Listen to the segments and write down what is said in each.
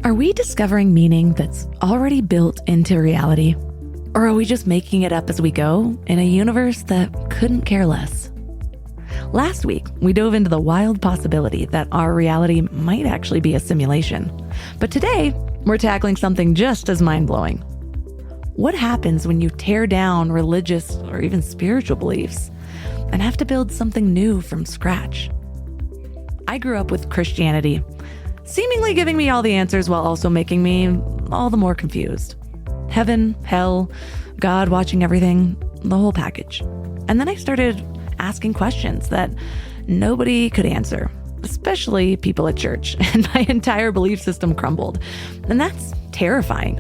Are we discovering meaning that's already built into reality? Or are we just making it up as we go in a universe that couldn't care less? Last week, we dove into the wild possibility that our reality might actually be a simulation. But today, we're tackling something just as mind-blowing. What happens when you tear down religious or even spiritual beliefs and have to build something new from scratch? I grew up with Christianity, seemingly giving me all the answers while also making me all the more confused. Heaven, hell, God watching everything, the whole package. And then I started asking questions that nobody could answer, especially people at church, and my entire belief system crumbled. And that's terrifying.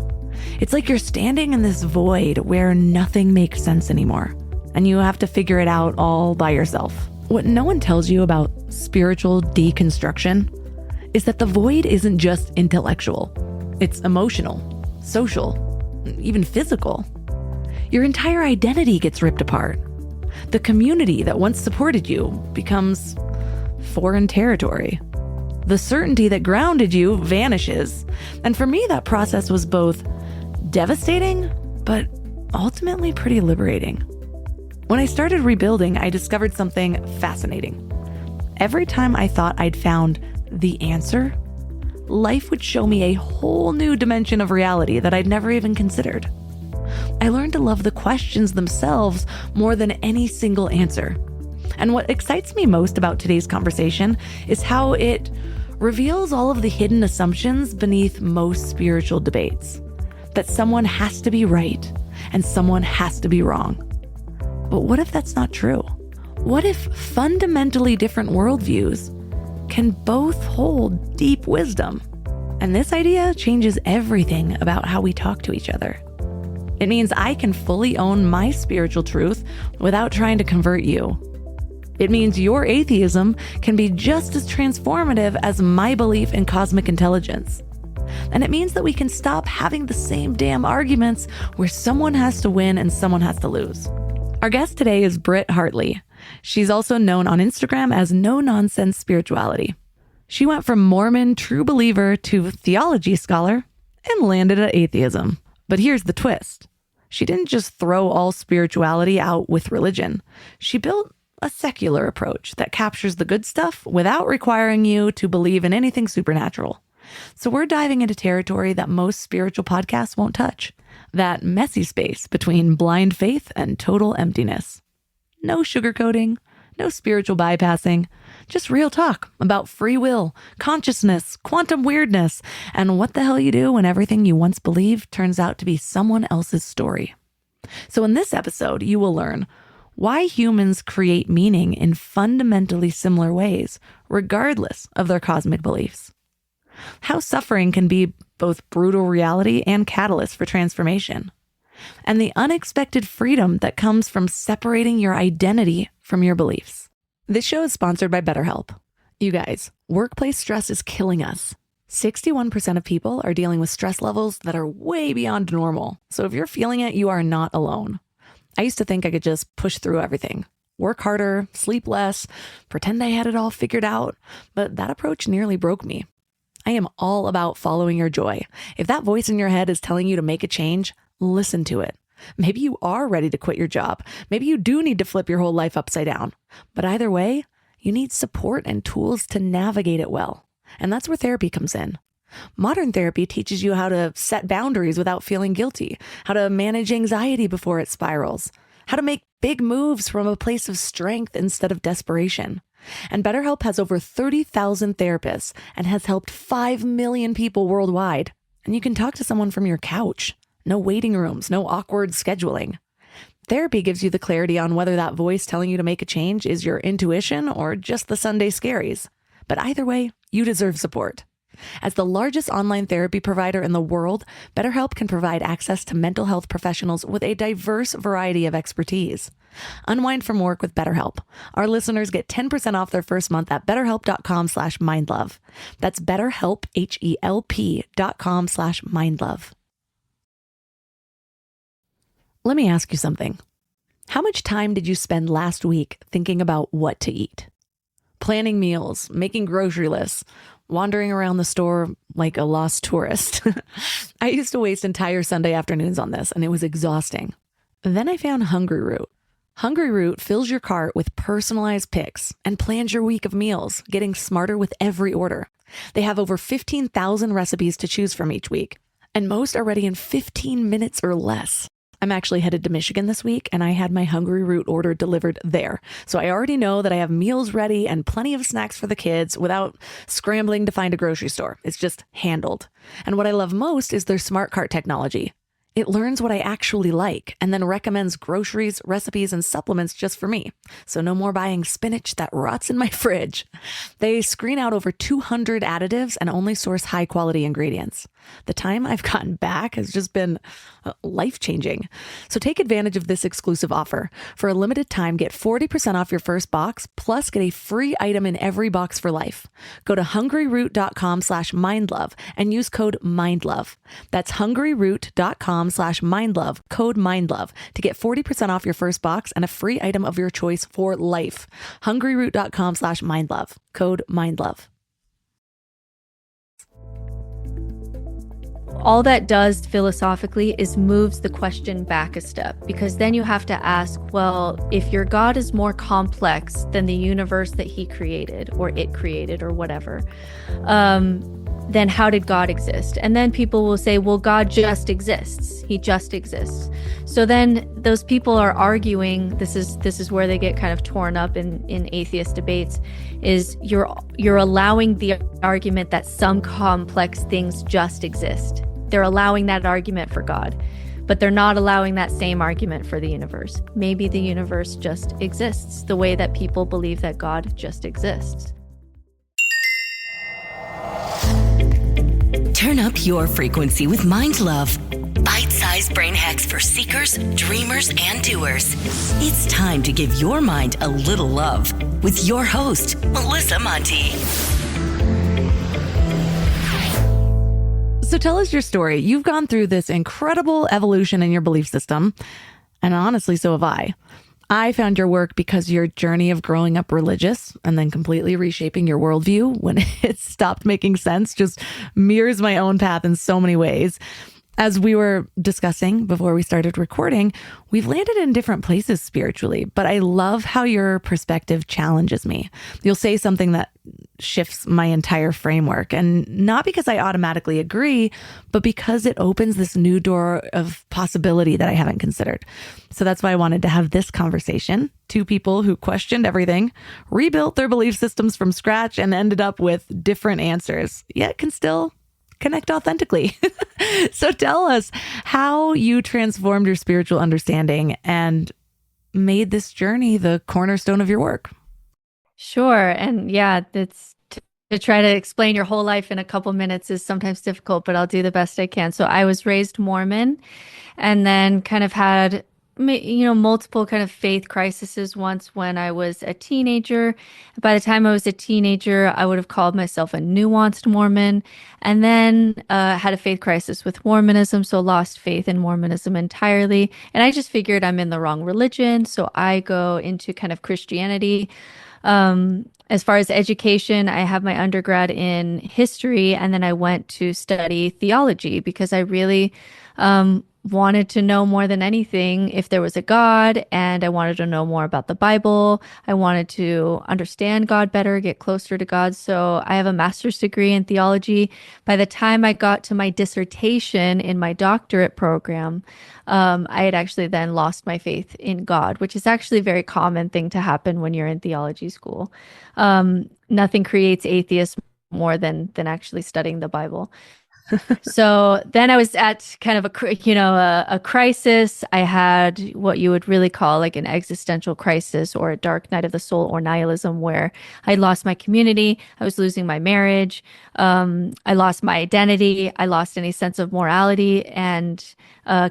It's like you're standing in this void where nothing makes sense anymore, and you have to figure it out all by yourself. What no one tells you about spiritual deconstruction is that the void isn't just intellectual. It's emotional, social, even physical. Your entire identity gets ripped apart. The community that once supported you becomes foreign territory. The certainty that grounded you vanishes. And for me, that process was both devastating, but ultimately pretty liberating. When I started rebuilding, I discovered something fascinating. Every time I thought I'd found the answer, life would show me a whole new dimension of reality that I'd never even considered. I learned to love the questions themselves more than any single answer. And what excites me most about today's conversation is how it reveals all of the hidden assumptions beneath most spiritual debates. That someone has to be right and someone has to be wrong. But what if that's not true? What if fundamentally different worldviews can both hold deep wisdom? And this idea changes everything about how we talk to each other. It means I can fully own my spiritual truth without trying to convert you. It means your atheism can be just as transformative as my belief in cosmic intelligence. And it means that we can stop having the same damn arguments where someone has to win and someone has to lose. Our guest today is Britt Hartley. She's also known on Instagram as No Nonsense Spirituality. She went from Mormon true believer to theology scholar and landed at atheism. But here's the twist. She didn't just throw all spirituality out with religion. She built a secular approach that captures the good stuff without requiring you to believe in anything supernatural. So we're diving into territory that most spiritual podcasts won't touch. That messy space between blind faith and total emptiness. No sugarcoating, no spiritual bypassing, just real talk about free will, consciousness, quantum weirdness, and what the hell you do when everything you once believed turns out to be someone else's story. So in this episode, you will learn why humans create meaning in fundamentally similar ways, regardless of their cosmic beliefs. How suffering can be both brutal reality and catalyst for transformation. And the unexpected freedom that comes from separating your identity from your beliefs. This show is sponsored by BetterHelp. You guys, workplace stress is killing us. 61% of people are dealing with stress levels that are way beyond normal. So if you're feeling it, you are not alone. I used to think I could just push through everything. Work harder, sleep less, pretend I had it all figured out. But that approach nearly broke me. I am all about following your joy. If that voice in your head is telling you to make a change, listen to it. Maybe you are ready to quit your job. Maybe you do need to flip your whole life upside down. But either way, you need support and tools to navigate it well. And that's where therapy comes in. Modern therapy teaches you how to set boundaries without feeling guilty, how to manage anxiety before it spirals, how to make big moves from a place of strength instead of desperation. And BetterHelp has over 30,000 therapists and has helped 5 million people worldwide. And you can talk to someone from your couch. No waiting rooms, no awkward scheduling. Therapy gives you the clarity on whether that voice telling you to make a change is your intuition or just the Sunday scaries. But either way, you deserve support. As the largest online therapy provider in the world, BetterHelp can provide access to mental health professionals with a diverse variety of expertise. Unwind from work with BetterHelp. Our listeners get 10% off their first month at betterhelp.com/mindlove. That's BetterHelp, HELP.com/mindlove. Let me ask you something. How much time did you spend last week thinking about what to eat? Planning meals, making grocery lists, wandering around the store like a lost tourist. I used to waste entire Sunday afternoons on this, and it was exhausting. Then I found Hungry Root. Hungry Root fills your cart with personalized picks and plans your week of meals, getting smarter with every order. They have over 15,000 recipes to choose from each week, and most are ready in 15 minutes or less. I'm actually headed to Michigan this week, and I had my Hungry Root order delivered there. So I already know that I have meals ready and plenty of snacks for the kids without scrambling to find a grocery store. It's just handled. And what I love most is their smart cart technology. It learns what I actually like and then recommends groceries, recipes, and supplements just for me. So no more buying spinach that rots in my fridge. They screen out over 200 additives and only source high quality ingredients. The time I've gotten back has just been life-changing. So take advantage of this exclusive offer. For a limited time, get 40% off your first box, plus get a free item in every box for life. Go to hungryroot.com/mindlove and use code MINDLOVE. That's hungryroot.com/mindlove, code MINDLOVE, to get 40% off your first box and a free item of your choice for life. hungryroot.com/mindlove, code MINDLOVE. All that does philosophically is moves the question back a step, because then you have to ask, well, if your God is more complex than the universe that he created or it created or whatever, then how did God exist? And then people will say, well, God just exists. He just exists. So then those people are arguing, this is where they get kind of torn up in atheist debates, is you're allowing the argument that some complex things just exist. They're allowing that argument for God, but they're not allowing that same argument for the universe. Maybe the universe just exists the way that people believe that God just exists. Turn up your frequency with Mind Love. Bite-sized brain hacks for seekers, dreamers, and doers. It's time to give your mind a little love with your host, Melissa Monti. So tell us your story. You've gone through this incredible evolution in your belief system, and honestly, so have I. I found your work because your journey of growing up religious and then completely reshaping your worldview when it stopped making sense just mirrors my own path in so many ways. As we were discussing before we started recording, we've landed in different places spiritually, but I love how your perspective challenges me. You'll say something that shifts my entire framework, and not because I automatically agree, but because it opens this new door of possibility that I haven't considered. So that's why I wanted to have this conversation. Two people who questioned everything, rebuilt their belief systems from scratch, and ended up with different answers, yet can still connect authentically. So tell us how you transformed your spiritual understanding and made this journey the cornerstone of your work. Sure. And yeah, to try to explain your whole life in a couple minutes is sometimes difficult, but I'll do the best I can. So I was raised Mormon and then kind of had multiple kind of faith crises once when I was a teenager. By the time I was a teenager, I would have called myself a nuanced Mormon, and then had a faith crisis with Mormonism, so lost faith in Mormonism entirely. And I just figured I'm in the wrong religion, so I go into kind of Christianity. As far as education, I have my undergrad in history, and then I went to study theology because I really wanted to know more than anything if there was a God, and I wanted to know more about the Bible. I wanted to understand God better, get closer to God. So I have a master's degree in theology. By the time I got to my dissertation in my doctorate program, I had actually then lost my faith in God, which is actually a very common thing to happen when you're in theology school. Nothing creates atheists more than actually studying the Bible. So then I was at kind of a crisis. I had what you would really call like an existential crisis or a dark night of the soul or nihilism, where I lost my community. I was losing my marriage. I lost my identity. I lost any sense of morality and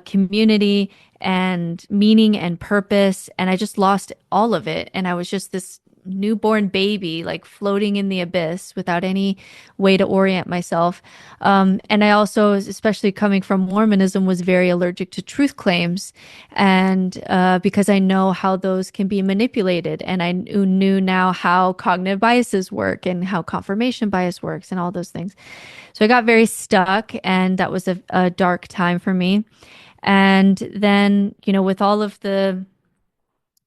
community and meaning and purpose. And I just lost all of it. And I was just this newborn baby, like floating in the abyss without any way to orient myself. And I also, especially coming from Mormonism, was very allergic to truth claims. And because I know how those can be manipulated, and I knew now how cognitive biases work and how confirmation bias works and all those things. So I got very stuck, and that was a dark time for me. And then, with all of this,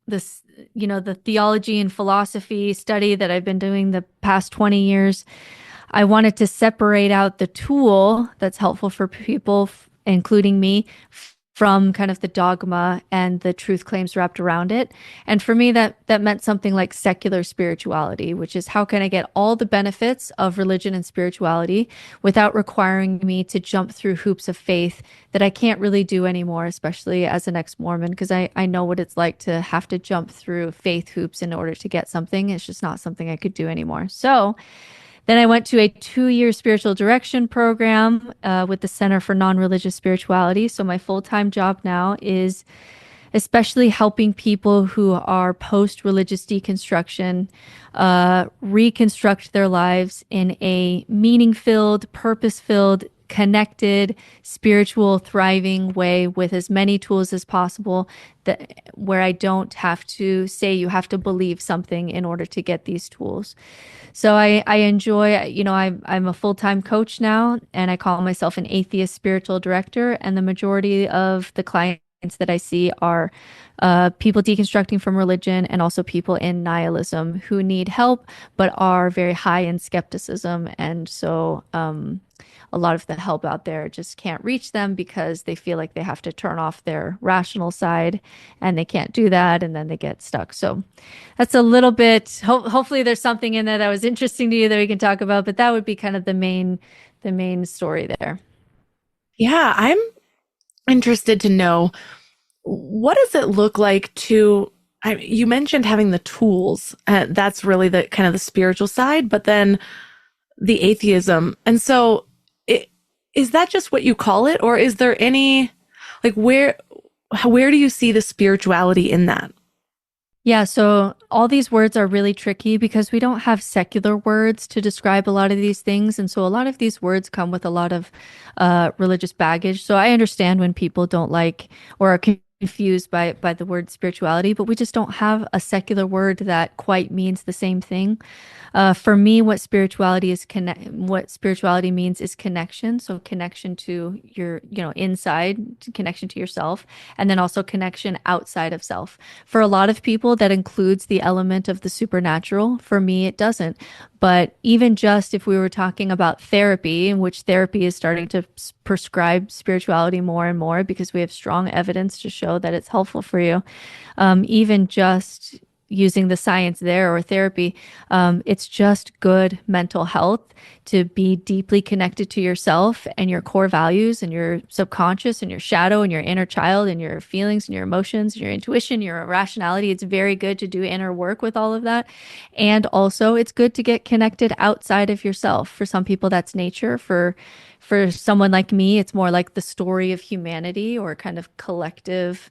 the theology and philosophy study that I've been doing the past 20 years, I wanted to separate out the tool that's helpful for people, including me, from kind of the dogma and the truth claims wrapped around it. And for me, that meant something like secular spirituality, which is how can I get all the benefits of religion and spirituality without requiring me to jump through hoops of faith that I can't really do anymore, especially as an ex-Mormon, because I know what it's like to have to jump through faith hoops in order to get something. It's just not something I could do anymore. So then I went to a 2-year spiritual direction program with the Center for Non-Religious Spirituality. So my full-time job now is especially helping people who are post-religious deconstruction reconstruct their lives in a meaning-filled, purpose-filled, connected, spiritual, thriving way with as many tools as possible, that where I don't have to say you have to believe something in order to get these tools. So I enjoy, I'm a full-time coach now, and I call myself an atheist spiritual director. And the majority of the clients that I see are people deconstructing from religion, and also people in nihilism who need help, but are very high in skepticism. And so a lot of the help out there just can't reach them because they feel like they have to turn off their rational side, and they can't do that, and then they get stuck. So that's a little bit, hopefully there's something in there that was interesting to you that we can talk about, but that would be kind of the main story there. Yeah, I'm interested to know, what does it look like to, you mentioned having the tools, that's really the kind of the spiritual side, but then the atheism. And so is that just what you call it, or is there any, like, where do you see the spirituality in that? Yeah, so all these words are really tricky because we don't have secular words to describe a lot of these things. And so a lot of these words come with a lot of religious baggage. So I understand when people don't like or are confused by the word spirituality, but we just don't have a secular word that quite means the same thing. For me, what spirituality means is connection. So connection to your, inside, connection to yourself, and then also connection outside of self. For a lot of people, that includes the element of the supernatural. For me, it doesn't. But even just if we were talking about therapy, in which therapy is starting to prescribe spirituality more and more because we have strong evidence to show that it's helpful for you, even just using the science there or therapy, it's just good mental health to be deeply connected to yourself and your core values and your subconscious and your shadow and your inner child and your feelings and your emotions, your intuition, your rationality. It's very good to do inner work with all of that. And also it's good to get connected outside of yourself. For some people, that's nature. For someone like me, it's more like the story of humanity or kind of collective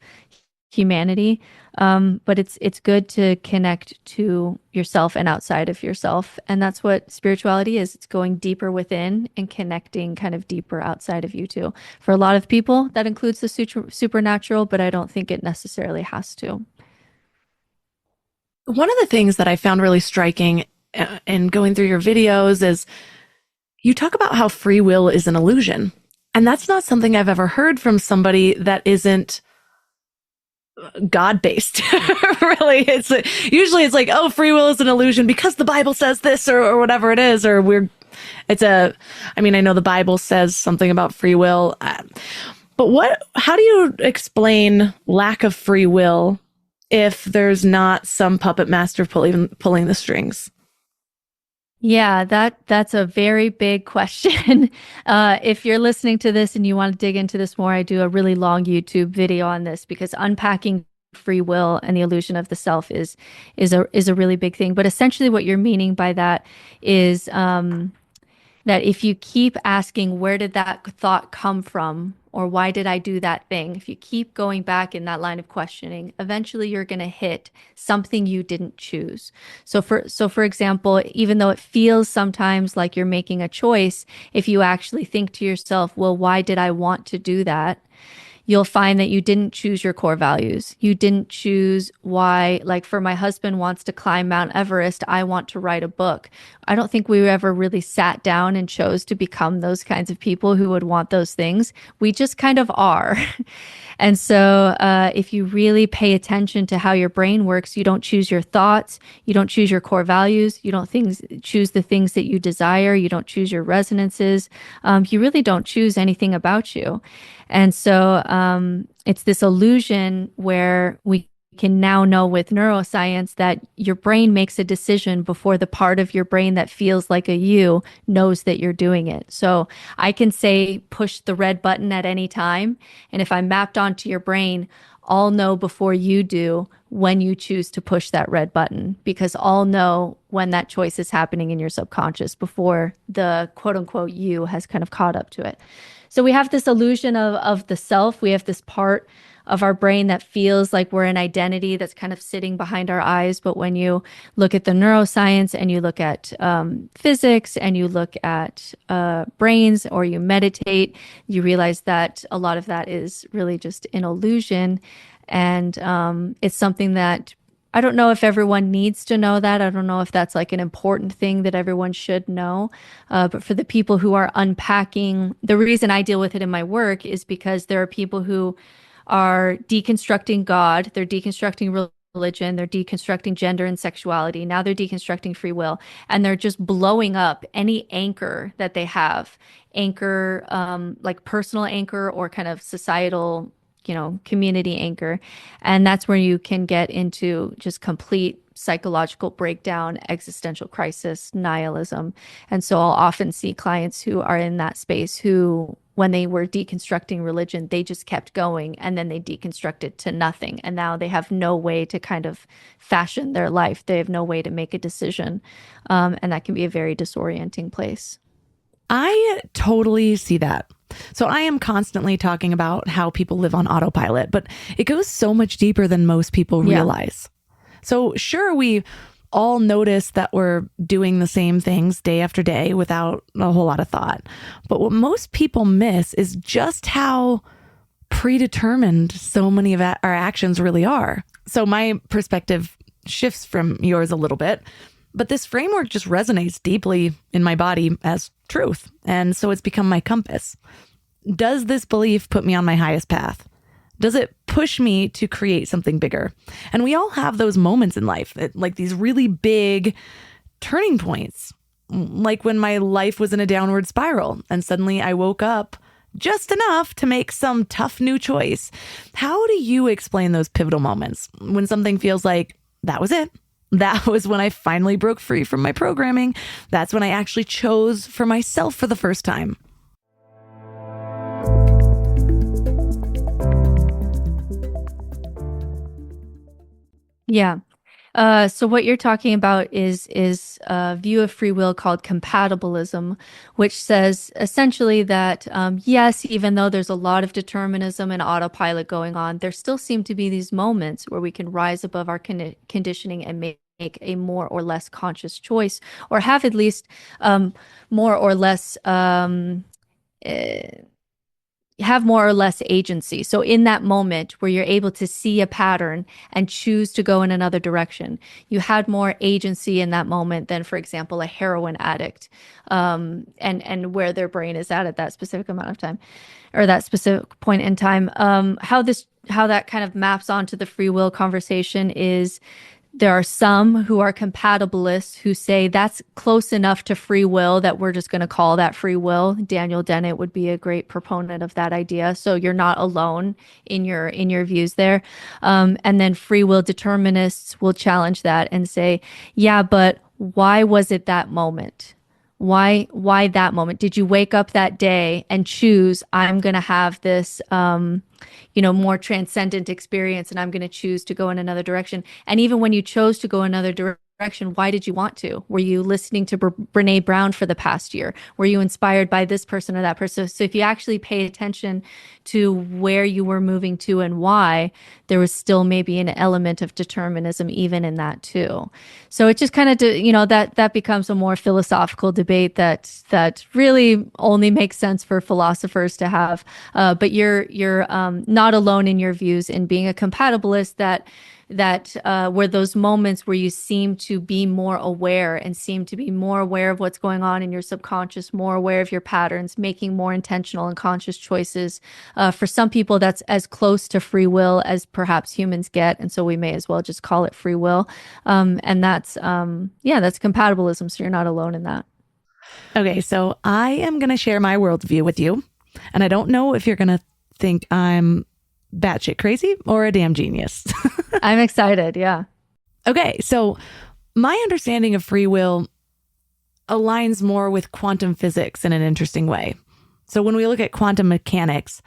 humanity. But it's good to connect to yourself and outside of yourself. And that's what spirituality is. It's going deeper within and connecting kind of deeper outside of you too. For a lot of people, that includes the supernatural, but I don't think it necessarily has to. One of the things that I found really striking in going through your videos is you talk about how free will is an illusion. And that's not something I've ever heard from somebody that isn't God-based. Really, usually it's like, oh, free will is an illusion because the Bible says this, or whatever it is, or I know the Bible says something about free will, but how do you explain lack of free will if there's not some puppet master pulling the strings? Yeah, that's a very big question. If you're listening to this and you want to dig into this more, I do a really long YouTube video on this because unpacking free will and the illusion of the self is a really big thing. But essentially what you're meaning by that is that if you keep asking, where did that thought come from? Or why did I do that thing? If you keep going back in that line of questioning, eventually you're going to hit something you didn't choose. So for example, even though it feels sometimes like you're making a choice, if you actually think to yourself, well, why did I want to do that? You'll find that you didn't choose your core values. You didn't choose why, like for my husband wants to climb Mount Everest, I want to write a book. I don't think we ever really sat down and chose to become those kinds of people who would want those things. We just kind of are. And so if you really pay attention to how your brain works, you don't choose your thoughts, you don't choose your core values, you don't choose the things that you desire, you don't choose your resonances, you really don't choose anything about you. And so it's this illusion where we can now know with neuroscience that your brain makes a decision before the part of your brain that feels like a you knows that you're doing it. So I can say, push the red button at any time. And if I'm mapped onto your brain, I'll know before you do when you choose to push that red button, because I'll know when that choice is happening in your subconscious before the quote unquote you has kind of caught up to it. So we have this illusion of the self. We have this part of our brain that feels like we're an identity that's kind of sitting behind our eyes. But when you look at the neuroscience and you look at physics and you look at brains, or you meditate, you realize that a lot of that is really just an illusion. And it's something that I don't know if everyone needs to know that. I don't know if that's like an important thing that everyone should know. But for the people who are unpacking, the reason I deal with it in my work is because there are people who are deconstructing God, they're deconstructing religion, they're deconstructing gender and sexuality. Now they're deconstructing free will, and they're just blowing up any anchor that they have, anchor, like personal anchor or kind of societal, community anchor. And that's where you can get into just complete psychological breakdown, existential crisis, nihilism. And so I'll often see clients who are in that space who, when they were deconstructing religion, they just kept going, and then they deconstructed to nothing. And now they have no way to kind of fashion their life. They have no way to make a decision. And that can be a very disorienting place. I totally see that. So I am constantly talking about how people live on autopilot, but it goes so much deeper than most people realize. So sure, we all notice that we're doing the same things day after day without a whole lot of thought. But what most people miss is just how predetermined so many of our actions really are. So my perspective shifts from yours a little bit, but this framework just resonates deeply in my body as truth. And so it's become my compass. Does this belief put me on my highest path? Does it push me to create something bigger? And we all have those moments in life, like these really big turning points, like when my life was in a downward spiral and suddenly I woke up just enough to make some tough new choice. How do you explain those pivotal moments when something feels like that was it? That was when I finally broke free from my programming. That's when I actually chose for myself for the first time. Yeah. So what you're talking about is a view of free will called compatibilism, which says essentially that yes, even though there's a lot of determinism and autopilot going on, there still seem to be these moments where we can rise above our conditioning and make a more or less conscious choice, or have at least more or less have more or less agency. So in that moment where you're able to see a pattern and choose to go in another direction, you had more agency in that moment than, for example, a heroin addict, and where their brain is at that specific amount of time, or that specific point in time. How that kind of maps onto the free will conversation is, there are some who are compatibilists who say that's close enough to free will that we're just going to call that free will. Daniel Dennett would be a great proponent of that idea. So you're not alone in your views there. And then free will determinists will challenge that and say, yeah, but why was it that moment? Why that moment? Did you wake up that day and choose, I'm going to have this, more transcendent experience, and I'm going to choose to go in another direction? And even when you chose to go another direction. Why did you want to? Were you listening to Brene Brown for the past year? Were you inspired by this person or that person? So if you actually pay attention to where you were moving to and why, there was still maybe an element of determinism even in that too. So it just kind of, that becomes a more philosophical debate that really only makes sense for philosophers to have. But you're not alone in your views in being a compatibilist that were those moments where you seem to be more aware and seem to be more aware of what's going on in your subconscious, more aware of your patterns, making more intentional and conscious choices. For some people, that's as close to free will as perhaps humans get. And so we may as well just call it free will. And that's compatibilism. So you're not alone in that. Okay, so I am going to share my worldview with you. And I don't know if you're going to think I'm batshit crazy or a damn genius. I'm excited. Yeah. Okay. So my understanding of free will aligns more with quantum physics in an interesting way. So when we look at quantum mechanics,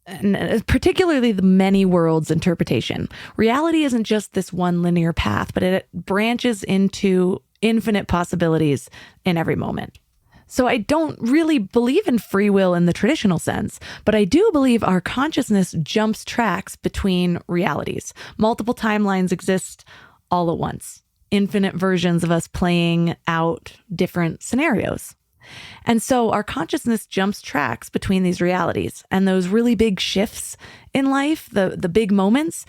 and particularly the many worlds interpretation, reality isn't just this one linear path, but it branches into infinite possibilities in every moment. So I don't really believe in free will in the traditional sense, but I do believe our consciousness jumps tracks between realities. Multiple timelines exist all at once, infinite versions of us playing out different scenarios. And so our consciousness jumps tracks between these realities, and those really big shifts in life, the big moments,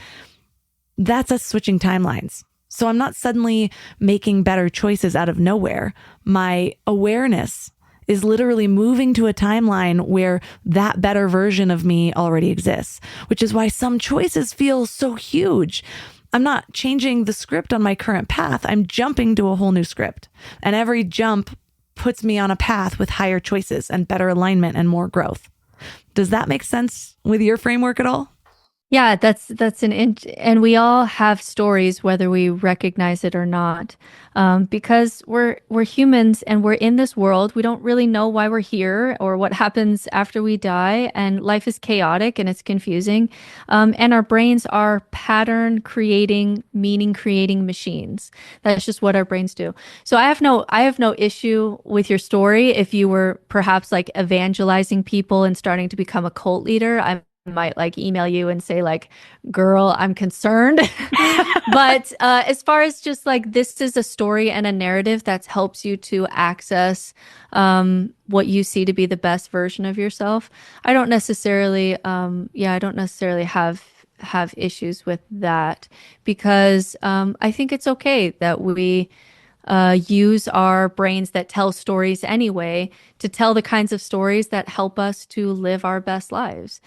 that's us switching timelines. So I'm not suddenly making better choices out of nowhere. My awareness is literally moving to a timeline where that better version of me already exists, which is why some choices feel so huge. I'm not changing the script on my current path. I'm jumping to a whole new script. And every jump puts me on a path with higher choices and better alignment and more growth. Does that make sense with your framework at all? Yeah, and we all have stories, whether we recognize it or not, because we're humans and we're in this world. We don't really know why we're here or what happens after we die, and life is chaotic and it's confusing. And our brains are pattern creating, meaning creating machines. That's just what our brains do. So I have no issue with your story. If you were perhaps like evangelizing people and starting to become a cult leader, I might like email you and say like, girl, I'm concerned. But as far as just like, this is a story and a narrative that helps you to access what you see to be the best version of yourself. I don't necessarily have issues with that, because I think it's okay that we use our brains that tell stories anyway to tell the kinds of stories that help us to live our best lives.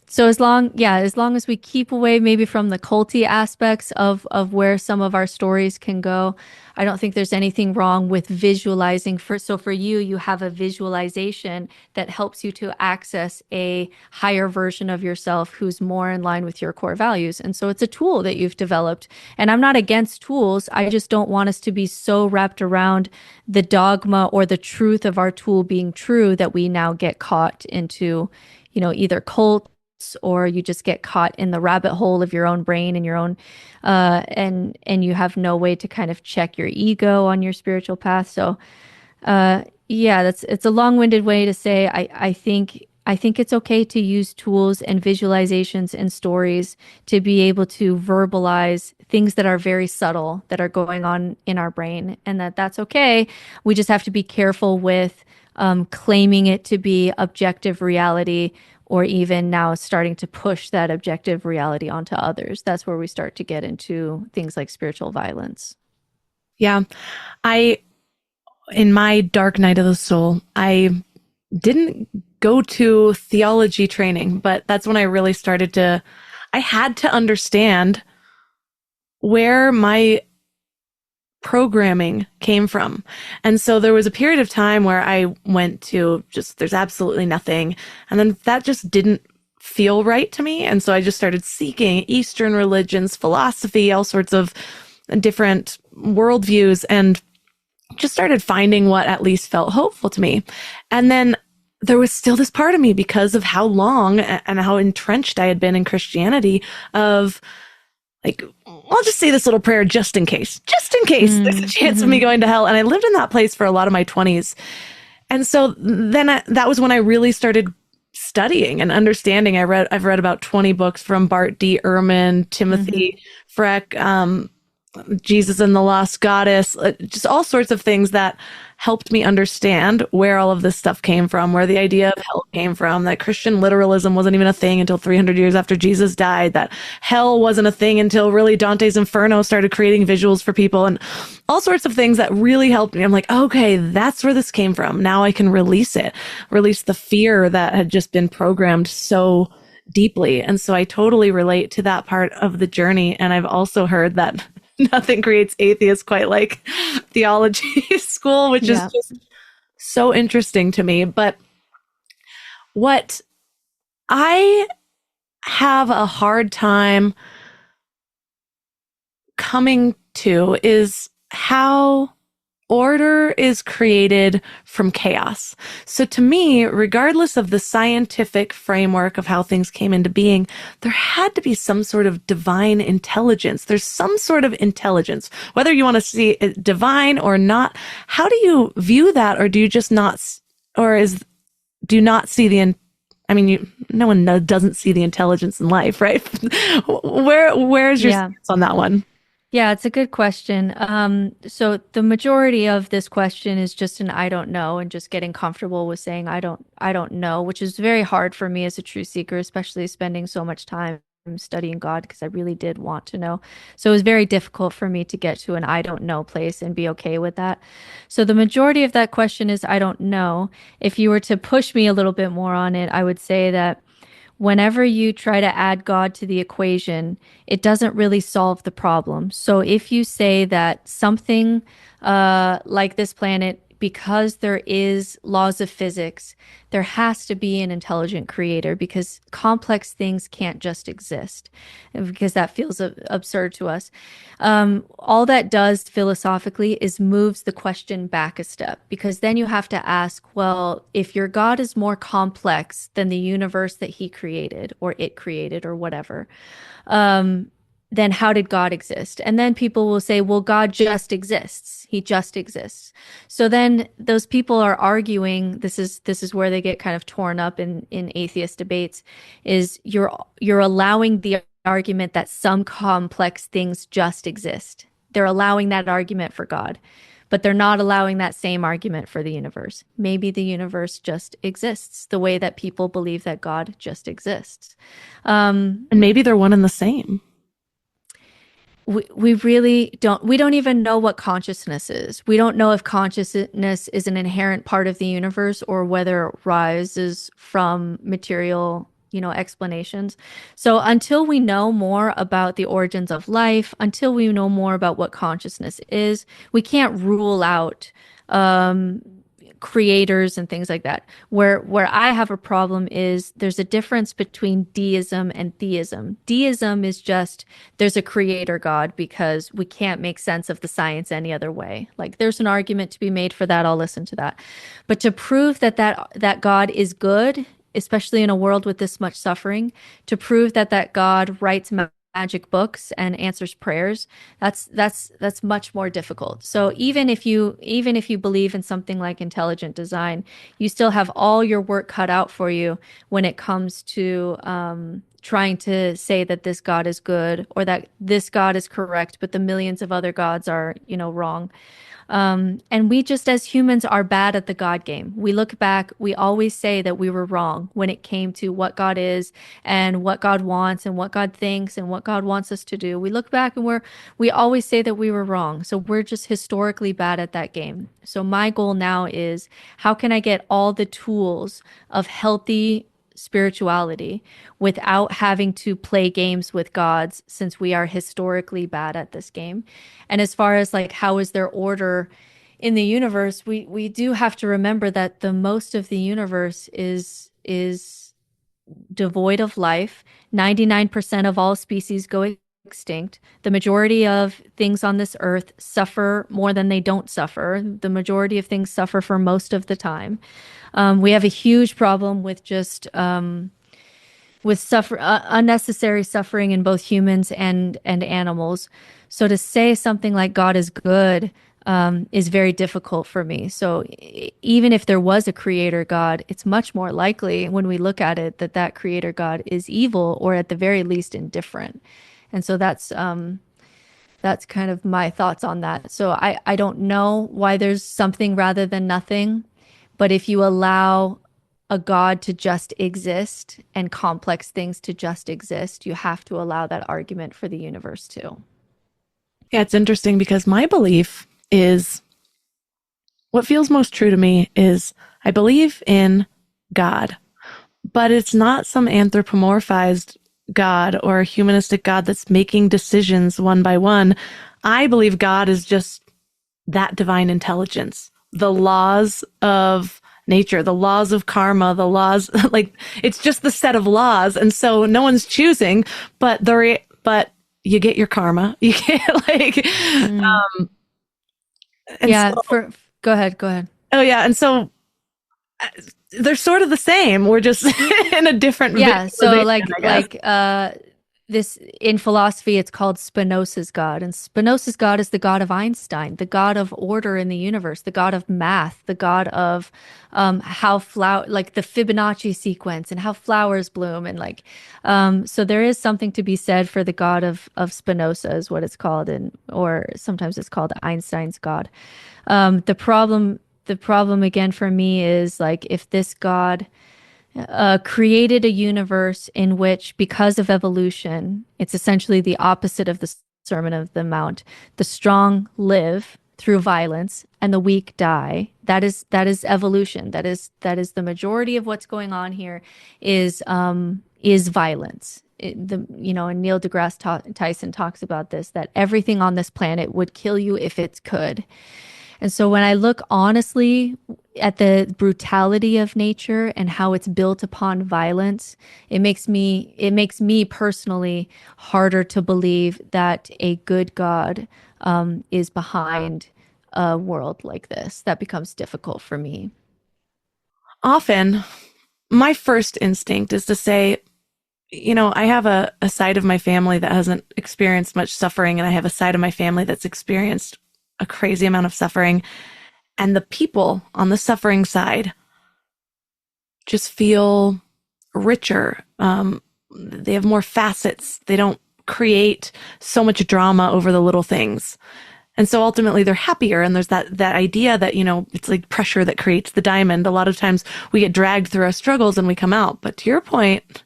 So as long as we keep away maybe from the culty aspects of where some of our stories can go, I don't think there's anything wrong with visualizing. So for you, you have a visualization that helps you to access a higher version of yourself who's more in line with your core values. And so it's a tool that you've developed. And I'm not against tools. I just don't want us to be so wrapped around the dogma or the truth of our tool being true that we now get caught into, either cult, or you just get caught in the rabbit hole of your own brain and your own and you have no way to kind of check your ego on your spiritual path. So it's a long-winded way to say I think it's okay to use tools and visualizations and stories to be able to verbalize things that are very subtle that are going on in our brain, and that's okay. We just have to be careful with claiming it to be objective reality, or even now starting to push that objective reality onto others. That's where we start to get into things like spiritual violence. Yeah. In my dark night of the soul, I didn't go to theology training, but that's when I really I had to understand where my programming came from. And so there was a period of time where I went to there's absolutely nothing. And then that just didn't feel right to me. And so I just started seeking Eastern religions, philosophy, all sorts of different worldviews, and just started finding what at least felt hopeful to me. And then there was still this part of me, because of how long and how entrenched I had been in Christianity, of like, I'll just say this little prayer just in case there's a chance of me going to hell. And I lived in that place for a lot of my 20s. And so then that was when I really started studying and understanding. I've read about 20 books from Bart D. Ehrman, Timothy Freck, Jesus and the Lost Goddess, just all sorts of things that helped me understand where all of this stuff came from, where the idea of hell came from, that Christian literalism wasn't even a thing until 300 years after Jesus died, that hell wasn't a thing until really Dante's Inferno started creating visuals for people, and all sorts of things that really helped me. I'm like, okay, that's where this came from. Now I can release the fear that had just been programmed so deeply. And so I totally relate to that part of the journey. And I've also heard that nothing creates atheists quite like theology school, which is just so interesting to me. But what I have a hard time coming to is how order is created from chaos. So to me, regardless of the scientific framework of how things came into being, there had to be some sort of divine intelligence. There's some sort of intelligence, whether you want to see it divine or not. How do you view that? Or do you just not, do you not see no one doesn't see the intelligence in life, right? Where's your stance on that one? Yeah, it's a good question. So the majority of this question is just an I don't know, and just getting comfortable with saying I don't know, which is very hard for me as a truth seeker, especially spending so much time studying God, because I really did want to know. So it was very difficult for me to get to an I don't know place and be okay with that. So the majority of that question is I don't know. If you were to push me a little bit more on it, I would say that whenever you try to add God to the equation, it doesn't really solve the problem. So if you say that something like this planet, because there is laws of physics, there has to be an intelligent creator, because complex things can't just exist, because that feels absurd to us. All that does philosophically is moves the question back a step, because then you have to ask, well, if your God is more complex than the universe that he created or it created or whatever, then how did God exist? And then people will say, well, God just exists. He just exists. So then those people are arguing, this is where they get kind of torn up in atheist debates, is you're allowing the argument that some complex things just exist. They're allowing that argument for God, but they're not allowing that same argument for the universe. Maybe the universe just exists the way that people believe that God just exists. And maybe they're one and the same. We really we don't even know what consciousness is. We don't know if consciousness is an inherent part of the universe or whether it rises from material, explanations. So until we know more about the origins of life, until we know more about what consciousness is, we can't rule out creators and things like that. Where I have a problem is there's a difference between deism and theism. Deism is just there's a creator God because we can't make sense of the science any other way. Like there's an argument to be made for that. I'll listen to that. But to prove that God is good, especially in a world with this much suffering, to prove that God writes magic books and answers prayers, that's much more difficult. So even if you believe in something like intelligent design, you still have all your work cut out for you when it comes to trying to say that this God is good or that this God is correct, but the millions of other gods are, wrong. And we just as humans are bad at the God game. We look back, we always say that we were wrong when it came to what God is and what God wants and what God thinks and what God wants us to do. We look back and we always say that we were wrong. So we're just historically bad at that game. So my goal now is, how can I get all the tools of healthy spirituality without having to play games with gods, since we are historically bad at this game? And as far as like how is there order in the universe, we do have to remember that the most of the universe is devoid of life. 99% of all species go extinct. The majority of things on this earth suffer more than they don't suffer. The majority of things suffer for most of the time. We have a huge problem with just with unnecessary suffering in both humans and animals. So to say something like God is good is very difficult for me. So even if there was a creator God, it's much more likely when we look at it that that creator God is evil or at the very least indifferent. And so that's kind of my thoughts on that. So I don't know why there's something rather than nothing, but if you allow a God to just exist and complex things to just exist, you have to allow that argument for the universe too. Yeah, it's interesting because my belief is what feels most true to me is I believe in God, but it's not some anthropomorphized God or a humanistic God that's making decisions one by one. I believe God is just that divine intelligence, the laws of nature, the laws of karma, the laws, like it's just the set of laws. And so no one's choosing, but but you get your karma. You get and Yeah, so, go ahead. oh yeah. And so they're sort of the same. We're just in a different Yeah, so visualization, I guess. this in philosophy it's called Spinoza's God, and Spinoza's God is the God of Einstein, the God of order in the universe, the God of math, the God of how like the Fibonacci sequence and how flowers bloom, and so there is something to be said for the God of Spinoza is what it's called, and or sometimes it's called Einstein's God. The problem again for me is like if this God created a universe in which, because of evolution, it's essentially the opposite of the Sermon of the Mount. The strong live through violence, and the weak die. That is evolution. That is the majority of what's going on here is violence. And Neil deGrasse Tyson talks about this, that everything on this planet would kill you if it could. And so when I look honestly at the brutality of nature and how it's built upon violence, it makes me personally harder to believe that a good God is behind a world like this. That becomes difficult for me. Often, my first instinct is to say, I have a side of my family that hasn't experienced much suffering, and I have a side of my family that's experienced a crazy amount of suffering. And the people on the suffering side just feel richer. They have more facets. They don't create so much drama over the little things. And so ultimately they're happier. And there's that idea that, it's like pressure that creates the diamond. A lot of times we get dragged through our struggles and we come out. But to your point,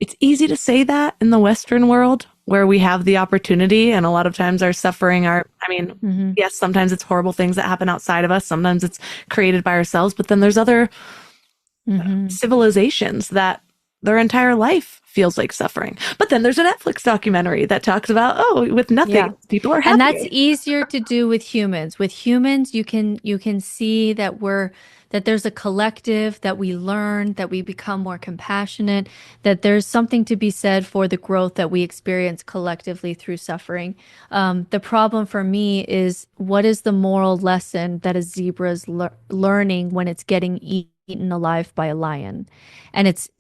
it's easy to say that in the Western world where we have the opportunity, and a lot of times our suffering yes, sometimes it's horrible things that happen outside of us. Sometimes it's created by ourselves, but then there's other civilizations that their entire life feels like suffering. But then there's a Netflix documentary that talks about, with nothing, people are happy. And that's easier to do with humans. With humans, you can see that there's a collective, that we learn, that we become more compassionate, that there's something to be said for the growth that we experience collectively through suffering. The problem for me is, what is the moral lesson that a zebra is learning when it's getting eaten alive by a lion? And it's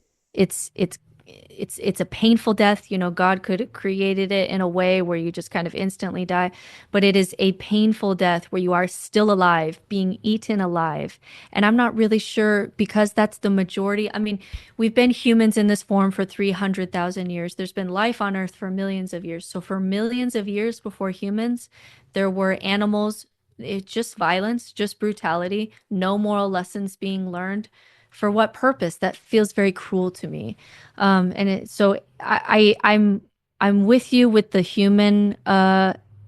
a painful death. God could have created it in a way where you just kind of instantly die, but it is a painful death where you are still alive, being eaten alive. And I'm not really sure, because that's the majority. I mean, we've been humans in this form for 300,000 years. There's been life on Earth for millions of years. So for millions of years before humans, there were animals. It's just violence, just brutality, no moral lessons being learned. For what purpose? That feels very cruel to me. So I'm with you with the human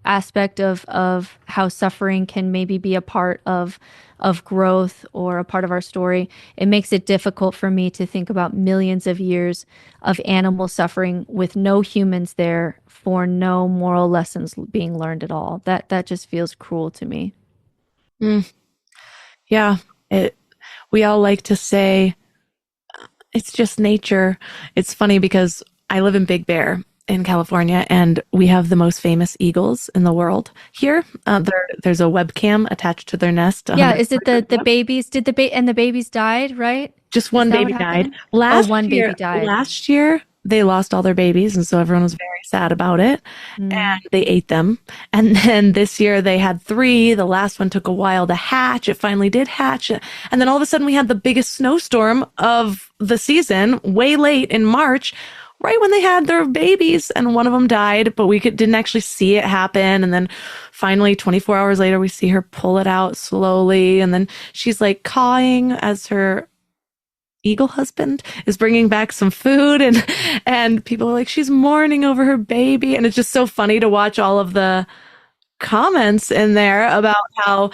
aspect of how suffering can maybe be a part of growth or a part of our story. It makes it difficult for me to think about millions of years of animal suffering with no humans there, for no moral lessons being learned at all. That just feels cruel to me. Yeah. We all like to say it's just nature. It's funny because I live in Big Bear, in California, and we have the most famous eagles in the world here. There's a webcam attached to their nest. Yeah, is it the babies? Did the babies died, right? Just one Is that baby what died. happened? Oh, one baby died. Last year, they lost all their babies, and so everyone was very sad about it, and they ate them. And then this year, they had 3. The last one took a while to hatch. It finally did hatch. And then all of a sudden, we had the biggest snowstorm of the season, way late in March, right when they had their babies, and one of them died, but we didn't actually see it happen. And then finally, 24 hours later, we see her pull it out slowly, and then she's like cawing as her eagle husband is bringing back some food, and people are like, she's mourning over her baby. And it's just so funny to watch all of the comments in there about how,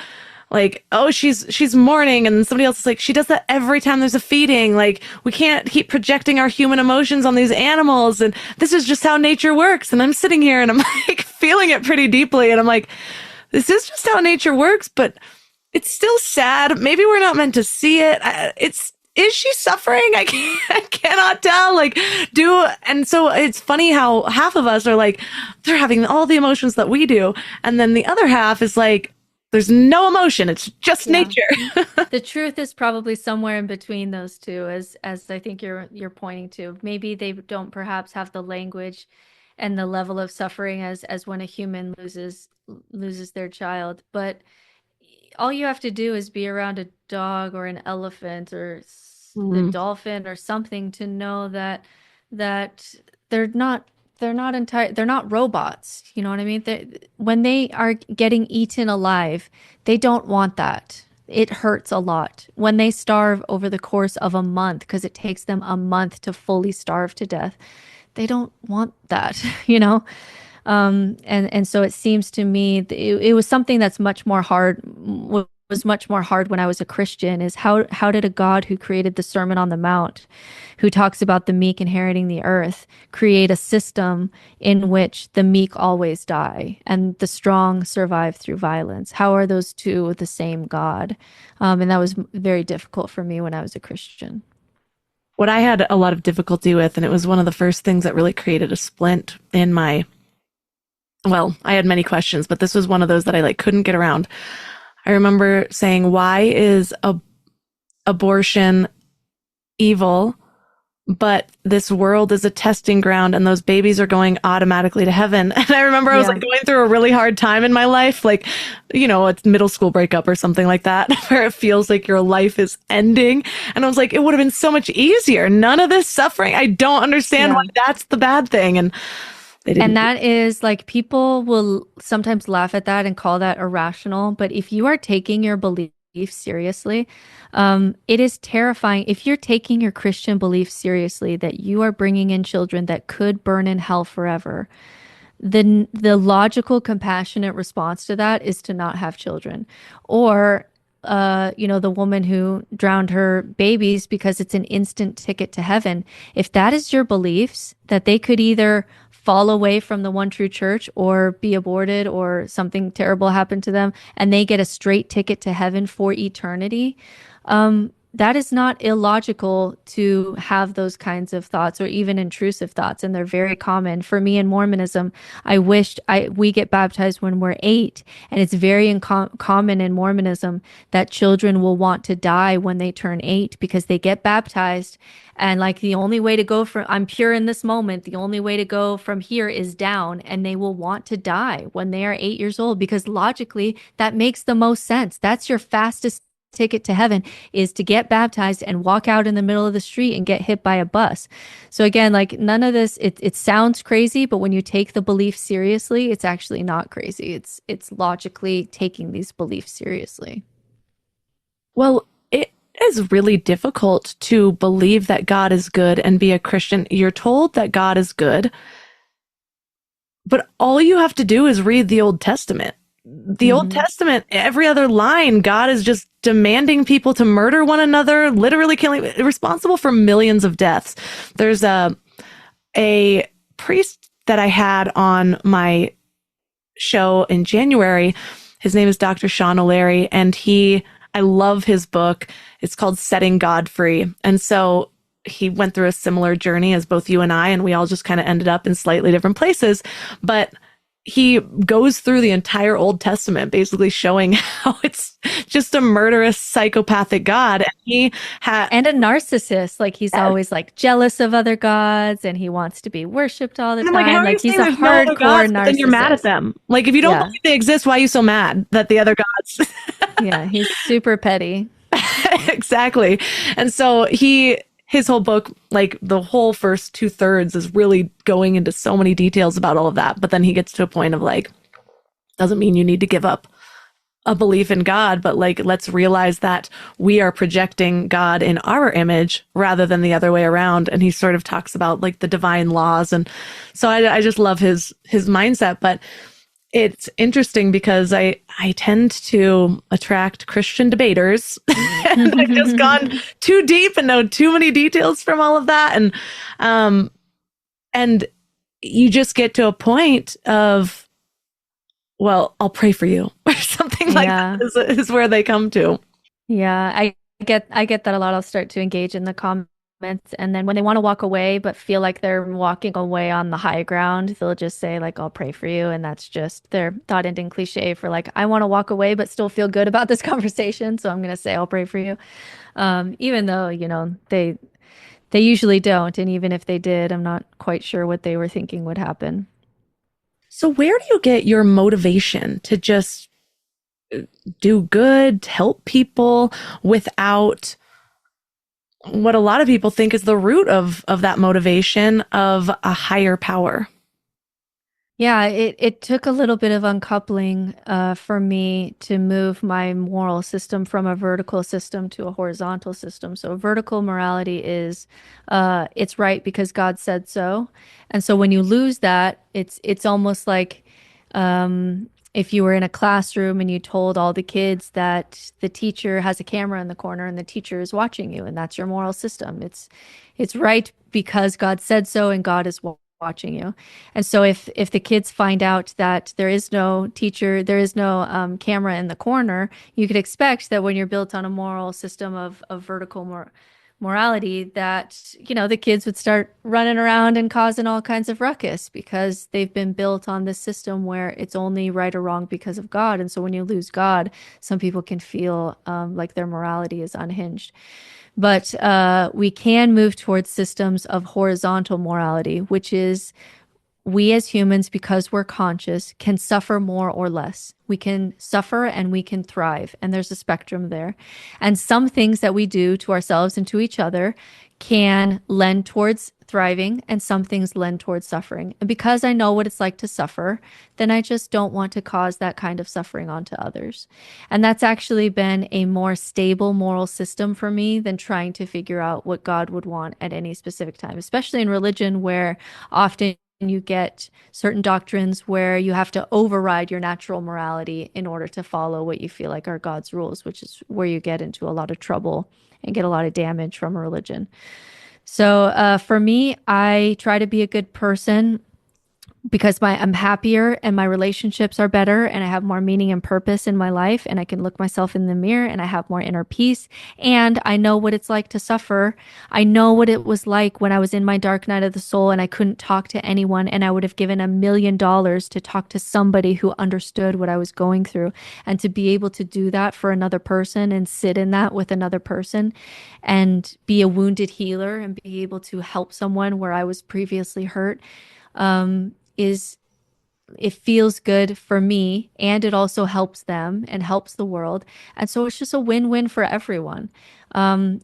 like, oh, she's mourning, and somebody else is like, she does that every time there's a feeding. Like, we can't keep projecting our human emotions on these animals, and this is just how nature works. And I'm sitting here and I'm like feeling it pretty deeply, and I'm like, this is just how nature works, but it's still sad. Maybe we're not meant to see it. Is she suffering? I cannot tell. And so it's funny how half of us are like, they're having all the emotions that we do. And then the other half is like, there's no emotion. It's just nature. The truth is probably somewhere in between those two, as I think you're pointing to. Maybe they don't perhaps have the language and the level of suffering as when a human loses their child. But all you have to do is be around a dog or an elephant or the dolphin or something to know that they're not robots. You know what I mean? When they are getting eaten alive, they don't want that. It hurts a lot. When they starve over the course of a month, because it takes them a month to fully starve to death, they don't want that, you know? And so it seems to me it was something that's much more hard, was much more hard when I was a Christian, is how did a God who created the Sermon on the Mount, who talks about the meek inheriting the earth, create a system in which the meek always die and the strong survive through violence? How are those two the same God? And that was very difficult for me when I was a Christian. What I had a lot of difficulty with, and it was one of the first things that really created a splint in my, well, I had many questions, but this was one of those that I couldn't get around. I remember saying, why is abortion evil, but this world is a testing ground and those babies are going automatically to heaven? And I remember I was going through a really hard time in my life, a middle school breakup or something like that, where it feels like your life is ending. And I was like, it would have been so much easier. None of this suffering. I don't understand why that's the bad thing. And that is people will sometimes laugh at that and call that irrational. But if you are taking your belief seriously, it is terrifying. If you're taking your Christian belief seriously, that you are bringing in children that could burn in hell forever, then the logical, compassionate response to that is to not have children. Or the woman who drowned her babies because it's an instant ticket to heaven. If that is your beliefs, that they could either fall away from the one true church or be aborted or something terrible happen to them and they get a straight ticket to heaven for eternity, that is not illogical to have those kinds of thoughts or even intrusive thoughts. And they're very common. For me in Mormonism, we get baptized when we're 8. And it's very common in Mormonism that children will want to die when they turn 8 because they get baptized. And the only way to go from, I'm pure in this moment, the only way to go from here is down. And they will want to die when they are 8 years old because logically that makes the most sense. That's your fastest ticket to heaven, is to get baptized and walk out in the middle of the street and get hit by a bus. So again, none of this, it sounds crazy, but when you take the belief seriously, it's actually not crazy. It's logically taking these beliefs seriously. Well, it is really difficult to believe that God is good and be a Christian. You're told that God is good, but all you have to do is read the Old Testament. The Old Testament, every other line, God is just demanding people to murder one another, literally killing, responsible for millions of deaths. There's a priest that I had on my show in January. His name is Dr. Sean O'Leary, and I love his book. It's called Setting God Free. And so he went through a similar journey as both you and I, and we all just kind of ended up in slightly different places. But he goes through the entire Old Testament, basically showing how it's just a murderous, psychopathic God. And he had and a narcissist. Like he's always like jealous of other gods, and he wants to be worshipped all the time. Like, how are like you he's saying a there's no other hardcore gods, but narcissist. then you're mad at them. Like, if you don't Yeah. believe they exist, why are you so mad that the other gods? Yeah, he's super petty. Exactly. And so his whole book, like the whole first 2/3 is really going into so many details about all of that. But then he gets to a point of like, doesn't mean you need to give up a belief in God, but like, let's realize that we are projecting God in our image rather than the other way around. And he sort of talks about like the divine laws. And so I just love his mindset. But it's interesting because I tend to attract Christian debaters. And I've just gone too deep and know too many details from all of that. And you just get to a point of, well, I'll pray for you or something like that is where they come to. Yeah, I get that a lot. I'll start to engage in the comments, and then when they want to walk away but feel like they're walking away on the high ground, they'll just say like, I'll pray for you. And that's just their thought ending cliche for like, I want to walk away but still feel good about this conversation, so I'm going to say I'll pray for you. Even though, they usually don't. And even if they did, I'm not quite sure what they were thinking would happen. So where do you get your motivation to just do good, help people without what a lot of people think is the root of that motivation of a higher power? Yeah, it took a little bit of uncoupling for me to move my moral system from a vertical system to a horizontal system. So vertical morality is it's right because God said so. And so when you lose that, it's almost like if you were in a classroom and you told all the kids that the teacher has a camera in the corner and the teacher is watching you, and that's your moral system. It's right because God said so, and God is watching you. And so if the kids find out that there is no teacher, there is no camera in the corner, you could expect that when you're built on a moral system of vertical morality, that the kids would start running around and causing all kinds of ruckus because they've been built on this system where it's only right or wrong because of God. And so when you lose God, some people can feel like their morality is unhinged. But we can move towards systems of horizontal morality, which is we as humans, because we're conscious, can suffer more or less. We can suffer and we can thrive. And there's a spectrum there. And some things that we do to ourselves and to each other can lend towards thriving, and some things lend towards suffering. And because I know what it's like to suffer, then I just don't want to cause that kind of suffering onto others. And that's actually been a more stable moral system for me than trying to figure out what God would want at any specific time, especially in religion, where often you get certain doctrines where you have to override your natural morality in order to follow what you feel like are God's rules, which is where you get into a lot of trouble and get a lot of damage from religion. So for me, I try to be a good person because I'm happier and my relationships are better and I have more meaning and purpose in my life, and I can look myself in the mirror and I have more inner peace, and I know what it's like to suffer. I know what it was like when I was in my dark night of the soul and I couldn't talk to anyone, and I would have given $1 million to talk to somebody who understood what I was going through. And to be able to do that for another person and sit in that with another person and be a wounded healer and be able to help someone where I was previously hurt, it feels good for me, and it also helps them and helps the world. And so it's just a win-win for everyone. We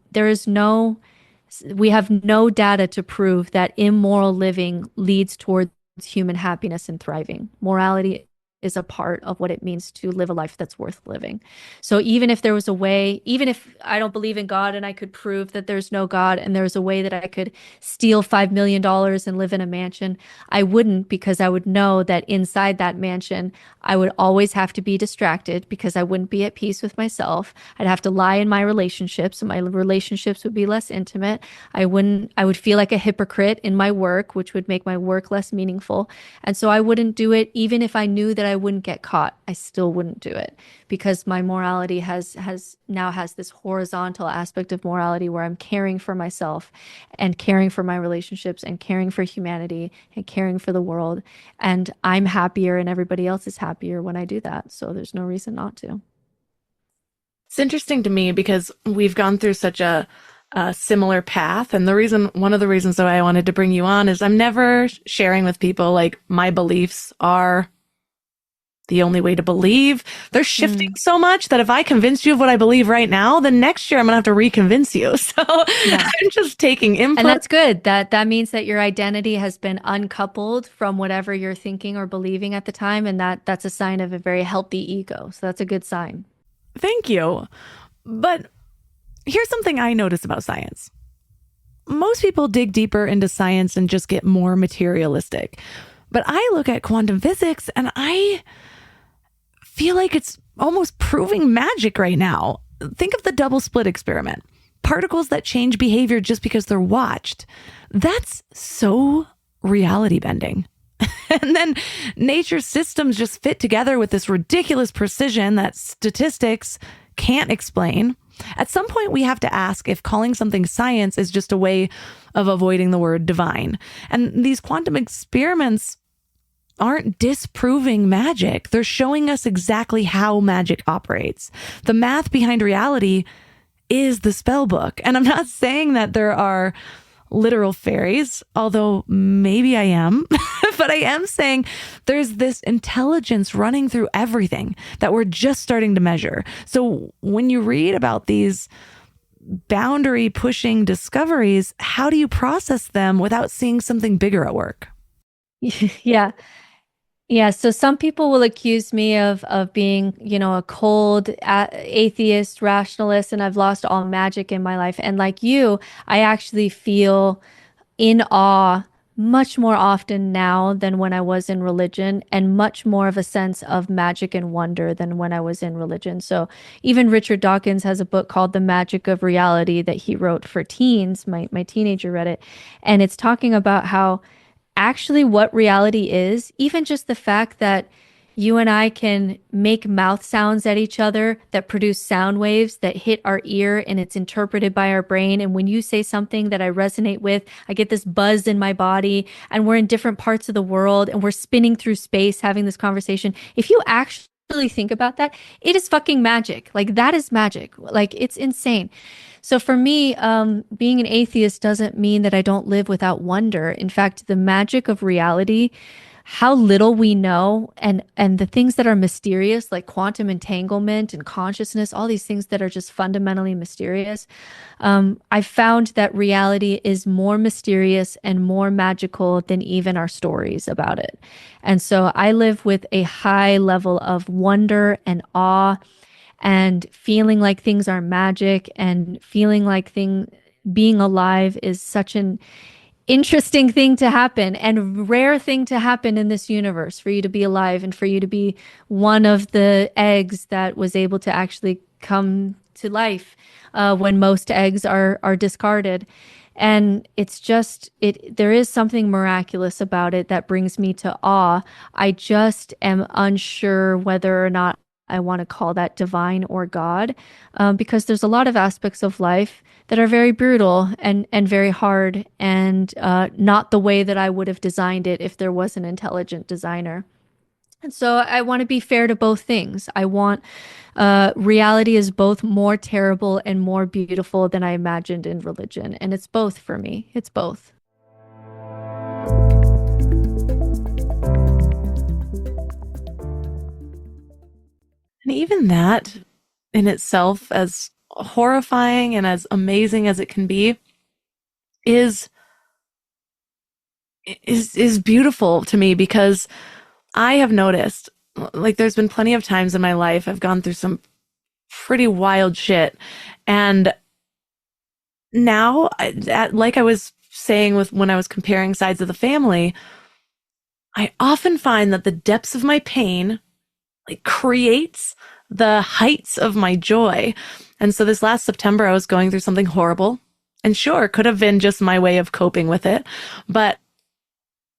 have no data to prove that immoral living leads towards human happiness and thriving. Morality is a part of what it means to live a life that's worth living. So even if there was a way, even if I don't believe in God and I could prove that there's no God and there's a way that I could steal $5 million and live in a mansion, I wouldn't, because I would know that inside that mansion, I would always have to be distracted because I wouldn't be at peace with myself. I'd have to lie in my relationships, and my relationships would be less intimate. I would feel like a hypocrite in my work, which would make my work less meaningful. And so I wouldn't do it even if I knew that I I wouldn't get caught, I still wouldn't do it, because my morality has this horizontal aspect of morality where I'm caring for myself and caring for my relationships and caring for humanity and caring for the world. And I'm happier and everybody else is happier when I do that. So there's no reason not to. It's interesting to me because we've gone through such a similar path. And one of the reasons that I wanted to bring you on is I'm never sharing with people like my beliefs are the only way to believe. They're shifting so much that if I convince you of what I believe right now, then next year I'm going to have to reconvince you. So I'm just taking input. And that's good. That means that your identity has been uncoupled from whatever you're thinking or believing at the time. And that's a sign of a very healthy ego. So that's a good sign. Thank you. But here's something I notice about science. Most people dig deeper into science and just get more materialistic. But I look at quantum physics and I feel like it's almost proving magic right now. Think of the double slit experiment. Particles that change behavior just because they're watched. That's so reality bending. And then nature's systems just fit together with this ridiculous precision that statistics can't explain. At some point, we have to ask if calling something science is just a way of avoiding the word divine. And these quantum experiments aren't disproving magic. They're showing us exactly how magic operates. The math behind reality is the spell book. And I'm not saying that there are literal fairies, although maybe I am, but I am saying there's this intelligence running through everything that we're just starting to measure. So when you read about these boundary pushing discoveries, how do you process them without seeing something bigger at work? Yeah. Yeah, so some people will accuse me of being, a cold atheist, rationalist, and I've lost all magic in my life. And like you, I actually feel in awe much more often now than when I was in religion, and much more of a sense of magic and wonder than when I was in religion. So even Richard Dawkins has a book called The Magic of Reality that he wrote for teens. My teenager read it, and it's talking about how actually what reality is, even just the fact that you and I can make mouth sounds at each other that produce sound waves that hit our ear and it's interpreted by our brain. And when you say something that I resonate with, I get this buzz in my body, and we're in different parts of the world and we're spinning through space having this conversation. If you actually think about that, it is fucking magic. Like, that is magic. Like, it's insane. So for me, being an atheist doesn't mean that I don't live without wonder. In fact, the magic of reality, how little we know, and the things that are mysterious, like quantum entanglement and consciousness, all these things that are just fundamentally mysterious. I found that reality is more mysterious and more magical than even our stories about it. And so I live with a high level of wonder and awe, and feeling like things are magic, and feeling like being alive is such an interesting thing to happen and rare thing to happen in this universe, for you to be alive and for you to be one of the eggs that was able to actually come to life when most eggs are discarded. And it's just, there is something miraculous about it that brings me to awe. I just am unsure whether or not I want to call that divine or God, because there's a lot of aspects of life that are very brutal and very hard, and not the way that I would have designed it if there was an intelligent designer. And so I want to be fair to both things. I want reality is both more terrible and more beautiful than I imagined in religion. And it's both for me. It's both. And even that in itself, as horrifying and as amazing as it can be, is beautiful to me, because I have noticed, like, there's been plenty of times in my life I've gone through some pretty wild shit. And now, like I was saying when I was comparing sides of the family, I often find that the depths of my pain creates the heights of my joy. And so this last September, I was going through something horrible, and sure, could have been just my way of coping with it. But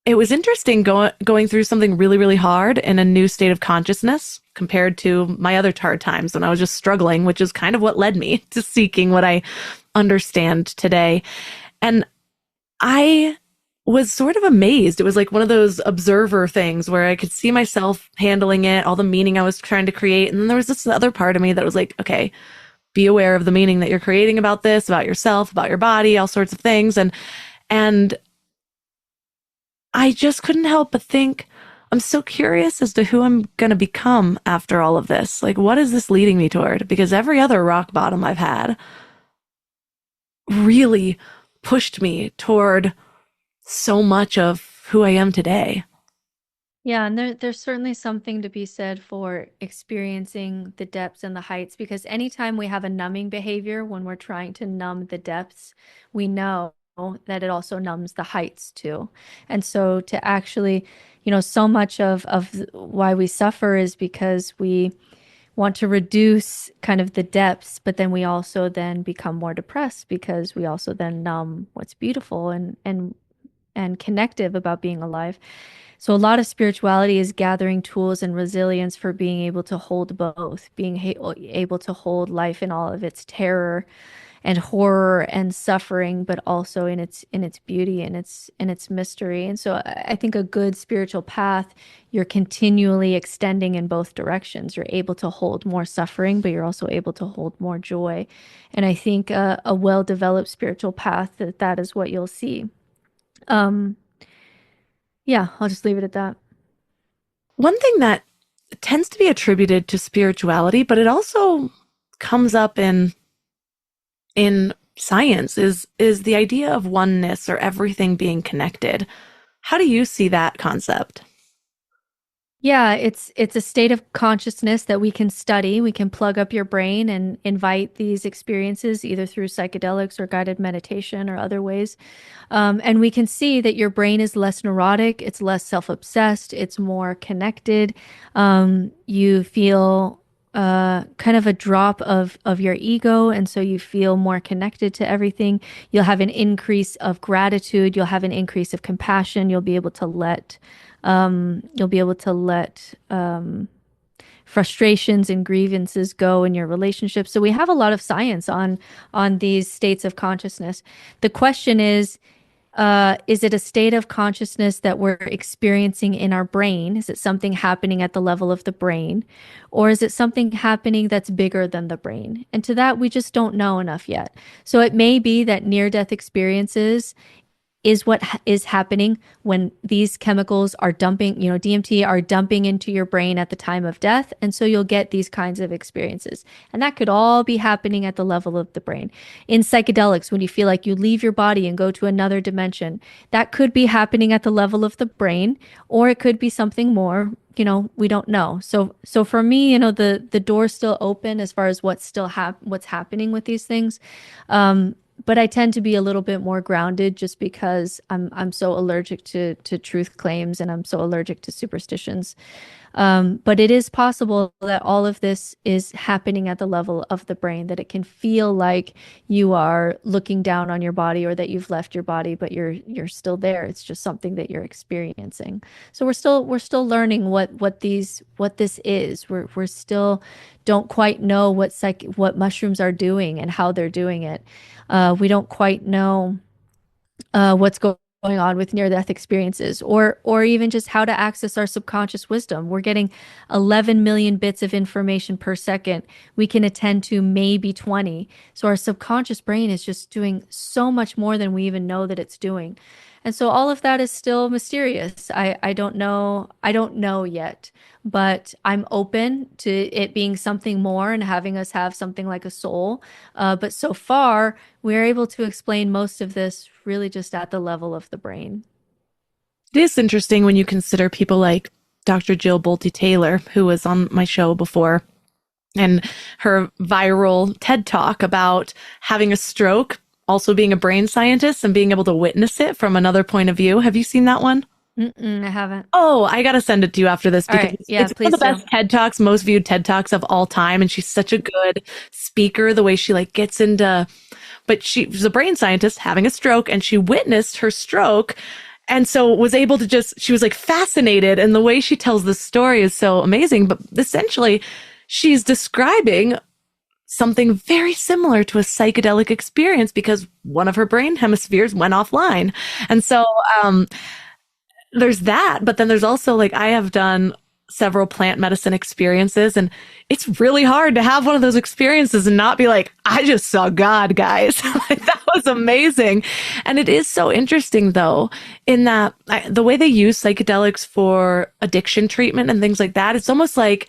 it was interesting going through something really, really hard in a new state of consciousness compared to my other hard times when I was just struggling, which is kind of what led me to seeking what I understand today. And I was sort of amazed. It was like one of those observer things where I could see myself handling it, all the meaning I was trying to create. And then there was this other part of me that was like, okay, be aware of the meaning that you're creating about this, about yourself, about your body, all sorts of things. And I just couldn't help but think, I'm so curious as to who I'm going to become after all of this. Like, what is this leading me toward? Because every other rock bottom I've had really pushed me toward so much of who I am today. Yeah, and there's certainly something to be said for experiencing the depths and the heights, because anytime we have a numbing behavior, when we're trying to numb the depths, we know that it also numbs the heights too. And so to actually, so much of why we suffer is because we want to reduce kind of the depths, but then we also then become more depressed because we also then numb what's beautiful and connective about being alive. So a lot of spirituality is gathering tools and resilience for being able to hold both, being able to hold life in all of its terror and horror and suffering, but also in its beauty and its mystery. And so I think a good spiritual path, you're continually extending in both directions. You're able to hold more suffering, but you're also able to hold more joy. And I think a well-developed spiritual path, that is what you'll see. Yeah, I'll just leave it at that. One thing that tends to be attributed to spirituality, but it also comes up in science is the idea of oneness or everything being connected. How do you see that concept? Yeah, it's a state of consciousness that we can study. We can plug up your brain and invite these experiences either through psychedelics or guided meditation or other ways. And we can see that your brain is less neurotic, it's less self-obsessed, it's more connected. You feel kind of a drop of your ego, and so you feel more connected to everything. You'll have an increase of gratitude. You'll have an increase of compassion. You'll be able to let frustrations and grievances go in your relationship. So we have a lot of science on these states of consciousness. The question is it a state of consciousness that we're experiencing in our brain? Is it something happening at the level of the brain? Or is it something happening that's bigger than the brain? And to that, we just don't know enough yet. So it may be that near-death experiences is what is happening when these chemicals are dumping, DMT are dumping into your brain at the time of death. And so you'll get these kinds of experiences. And that could all be happening at the level of the brain. In psychedelics, when you feel like you leave your body and go to another dimension, that could be happening at the level of the brain, or it could be something more, we don't know. So for me, the door's still open as far as what's happening with these things. But I tend to be a little bit more grounded just because I'm so allergic to truth claims and I'm so allergic to superstitions. But it is possible that all of this is happening at the level of the brain, that it can feel like you are looking down on your body or that you've left your body, but you're still there. It's just something that you're experiencing. So we're still learning what this is. We're still don't quite know what mushrooms are doing and how they're doing it. We don't quite know what's going on with near-death experiences, or even just how to access our subconscious wisdom. We're getting 11 million bits of information per second. We can attend to maybe 20. So our subconscious brain is just doing so much more than we even know that it's doing. And so all of that is still mysterious. I don't know yet, but I'm open to it being something more and having us have something like a soul. But so far, we're able to explain most of this really just at the level of the brain. It is interesting when you consider people like Dr. Jill Bolte Taylor, who was on my show before, and her viral TED Talk about having a stroke, also being a brain scientist and being able to witness it from another point of view. Have you seen that one? I haven't. Oh, I got to send it to you after this because it's one of the best TED Talks, most viewed TED Talks of all time. And she's such a good speaker, the way she gets into, but she was a brain scientist having a stroke and she witnessed her stroke And so was able to she was like fascinated. And the way she tells the story is so amazing. But essentially, she's describing something very similar to a psychedelic experience because one of her brain hemispheres went offline. And so there's that. But then there's also like, I have done several plant medicine experiences, and it's really hard to have one of those experiences and not be like, I just saw God, guys. Like, that was amazing. And it is so interesting though, in that the way they use psychedelics for addiction treatment and things like that, it's almost like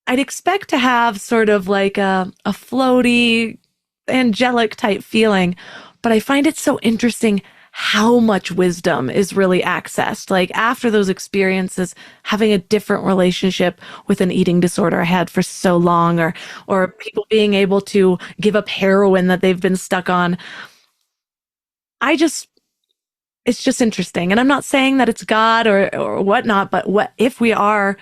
I'd expect to have sort of like a floaty, angelic type feeling, but I find it so interesting how much wisdom is really accessed. Like after those experiences, having a different relationship with an eating disorder I had for so long, or people being able to give up heroin that they've been stuck on. It's just interesting. And I'm not saying that it's God or whatnot, but what if we are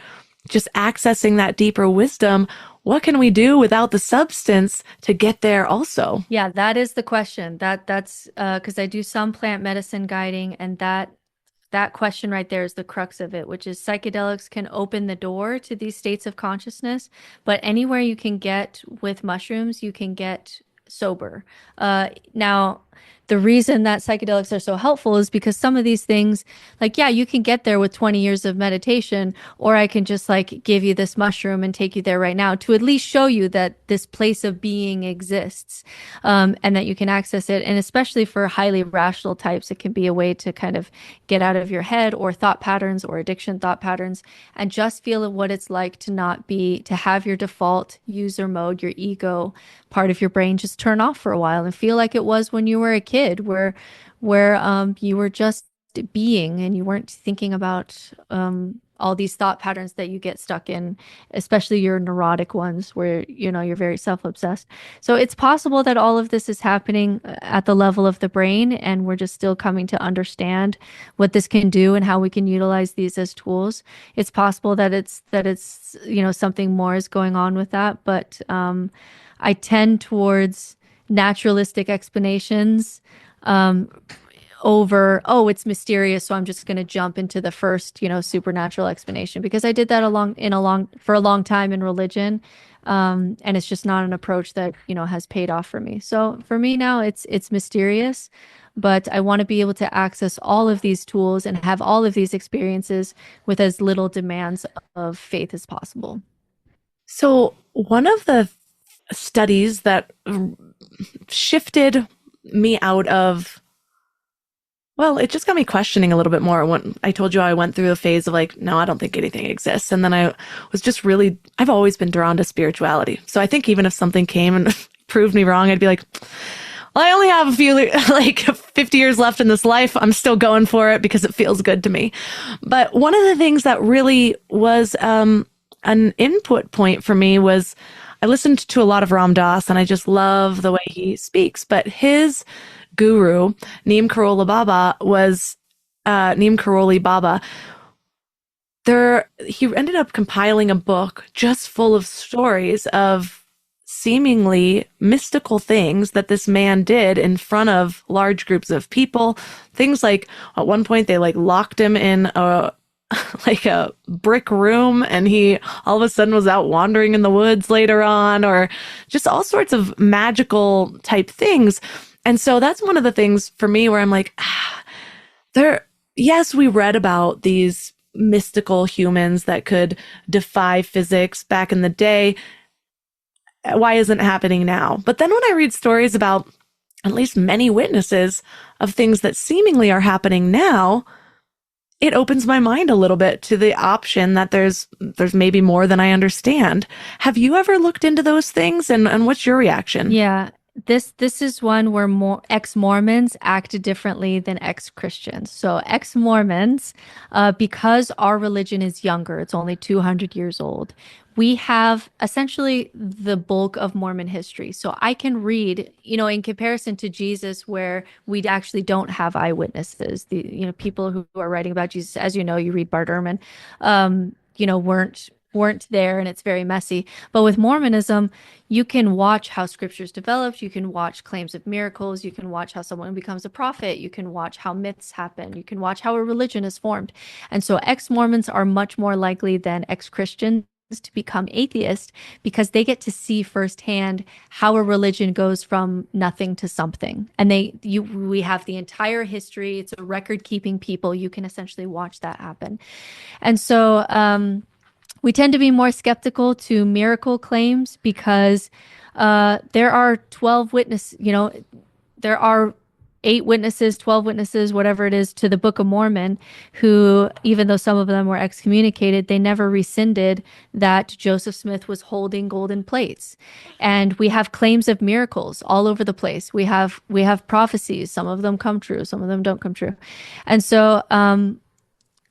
just accessing that deeper wisdom, what can we do without the substance to get there also? Yeah, that is the question. That's because I do some plant medicine guiding, and that question right there is the crux of it, which is psychedelics can open the door to these states of consciousness, but anywhere you can get with mushrooms, you can get sober. Now, the reason that psychedelics are so helpful is because some of these things, like, yeah, you can get there with 20 years of meditation, or I can just like give you this mushroom and take you there right now to at least show you that this place of being exists, and that you can access it. And especially for highly rational types, it can be a way to kind of get out of your head or thought patterns or addiction thought patterns and just feel what it's like to have your default user mode, your ego part of your brain just turn off for a while and feel like it was when you were a kid, where you were just being and you weren't thinking about all these thought patterns that you get stuck in, especially your neurotic ones where you're very self-obsessed. So it's possible that all of this is happening at the level of the brain, and we're just still coming to understand what this can do and how we can utilize these as tools. It's possible that it's something more is going on with that, but I tend towards naturalistic explanations over, oh, it's mysterious, so I'm just going to jump into the first, supernatural explanation, because I did that for a long time in religion, and it's just not an approach that has paid off for me. So for me now, it's mysterious, but I want to be able to access all of these tools and have all of these experiences with as little demands of faith as possible. So one of the studies that shifted me out of, well, it just got me questioning a little bit more. When I told you I went through a phase of like, no, I don't think anything exists. And then I was just I've always been drawn to spirituality. So I think even if something came and proved me wrong, I'd be like, well, I only have a few, like 50 years left in this life. I'm still going for it because it feels good to me. But one of the things that really was an input point for me was I listened to a lot of Ram Dass, and I just love the way he speaks. But his guru, Neem Karoli Baba, he ended up compiling a book just full of stories of seemingly mystical things that this man did in front of large groups of people. Things like at one point they like locked him in a brick room, and he all of a sudden was out wandering in the woods later on, or just all sorts of magical type things. And so that's one of the things for me where I'm like, yes, we read about these mystical humans that could defy physics back in the day. Why isn't it happening now? But then when I read stories about at least many witnesses of things that seemingly are happening now, it opens my mind a little bit to the option that there's maybe more than I understand. Have you ever looked into those things, and what's your reaction? Yeah, this is one where more ex-Mormons act differently than ex-Christians. So ex-Mormons, because our religion is younger, it's only 200 years old, we have essentially the bulk of Mormon history. So I can read, in comparison to Jesus, where we actually don't have eyewitnesses. The people who are writing about Jesus, as you read Bart Ehrman, weren't weren't there and it's very messy. But with Mormonism, you can watch how scriptures developed. You can watch claims of miracles. You can watch how someone becomes a prophet. You can watch how myths happen. You can watch how a religion is formed. And so ex-Mormons are much more likely than ex-Christians to become atheist because they get to see firsthand how a religion goes from nothing to something. And we have the entire history. It's a record-keeping people. You can essentially watch that happen. And so we tend to be more skeptical to miracle claims because there are 12 witnesses, there are 8 witnesses, 12 witnesses, whatever it is, to the Book of Mormon, who, even though some of them were excommunicated, they never rescinded that Joseph Smith was holding golden plates. And we have claims of miracles all over the place. We have prophecies. Some of them come true, some of them don't come true. And so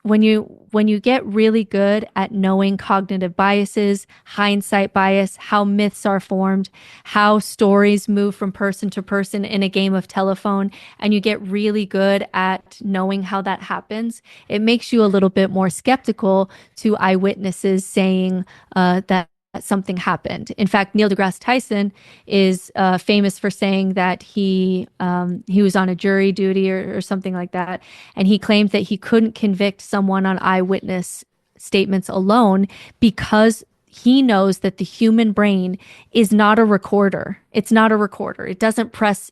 when you get really good at knowing cognitive biases, hindsight bias, how myths are formed, how stories move from person to person in a game of telephone, and you get really good at knowing how that happens, it makes you a little bit more skeptical to eyewitnesses saying that something happened. In fact, Neil deGrasse Tyson is famous for saying that he was on a jury duty or something like that, and he claimed that he couldn't convict someone on eyewitness statements alone because he knows that the human brain is not a recorder. It's not a recorder. It doesn't press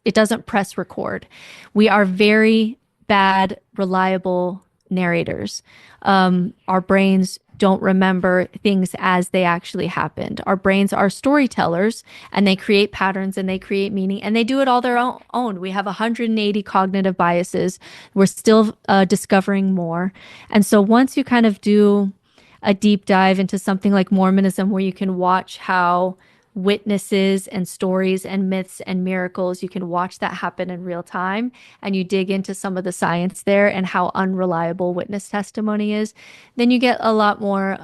record. We are very bad, reliable narrators. Our brains don't remember things as they actually happened. Our brains are storytellers, and they create patterns and they create meaning, and they do it all their own. We have 180 cognitive biases. We're still discovering more. And so once you kind of do a deep dive into something like Mormonism, where you can watch how witnesses and stories and myths and miracles, you can watch that happen in real time, and you dig into some of the science there and how unreliable witness testimony is, then you get a lot more,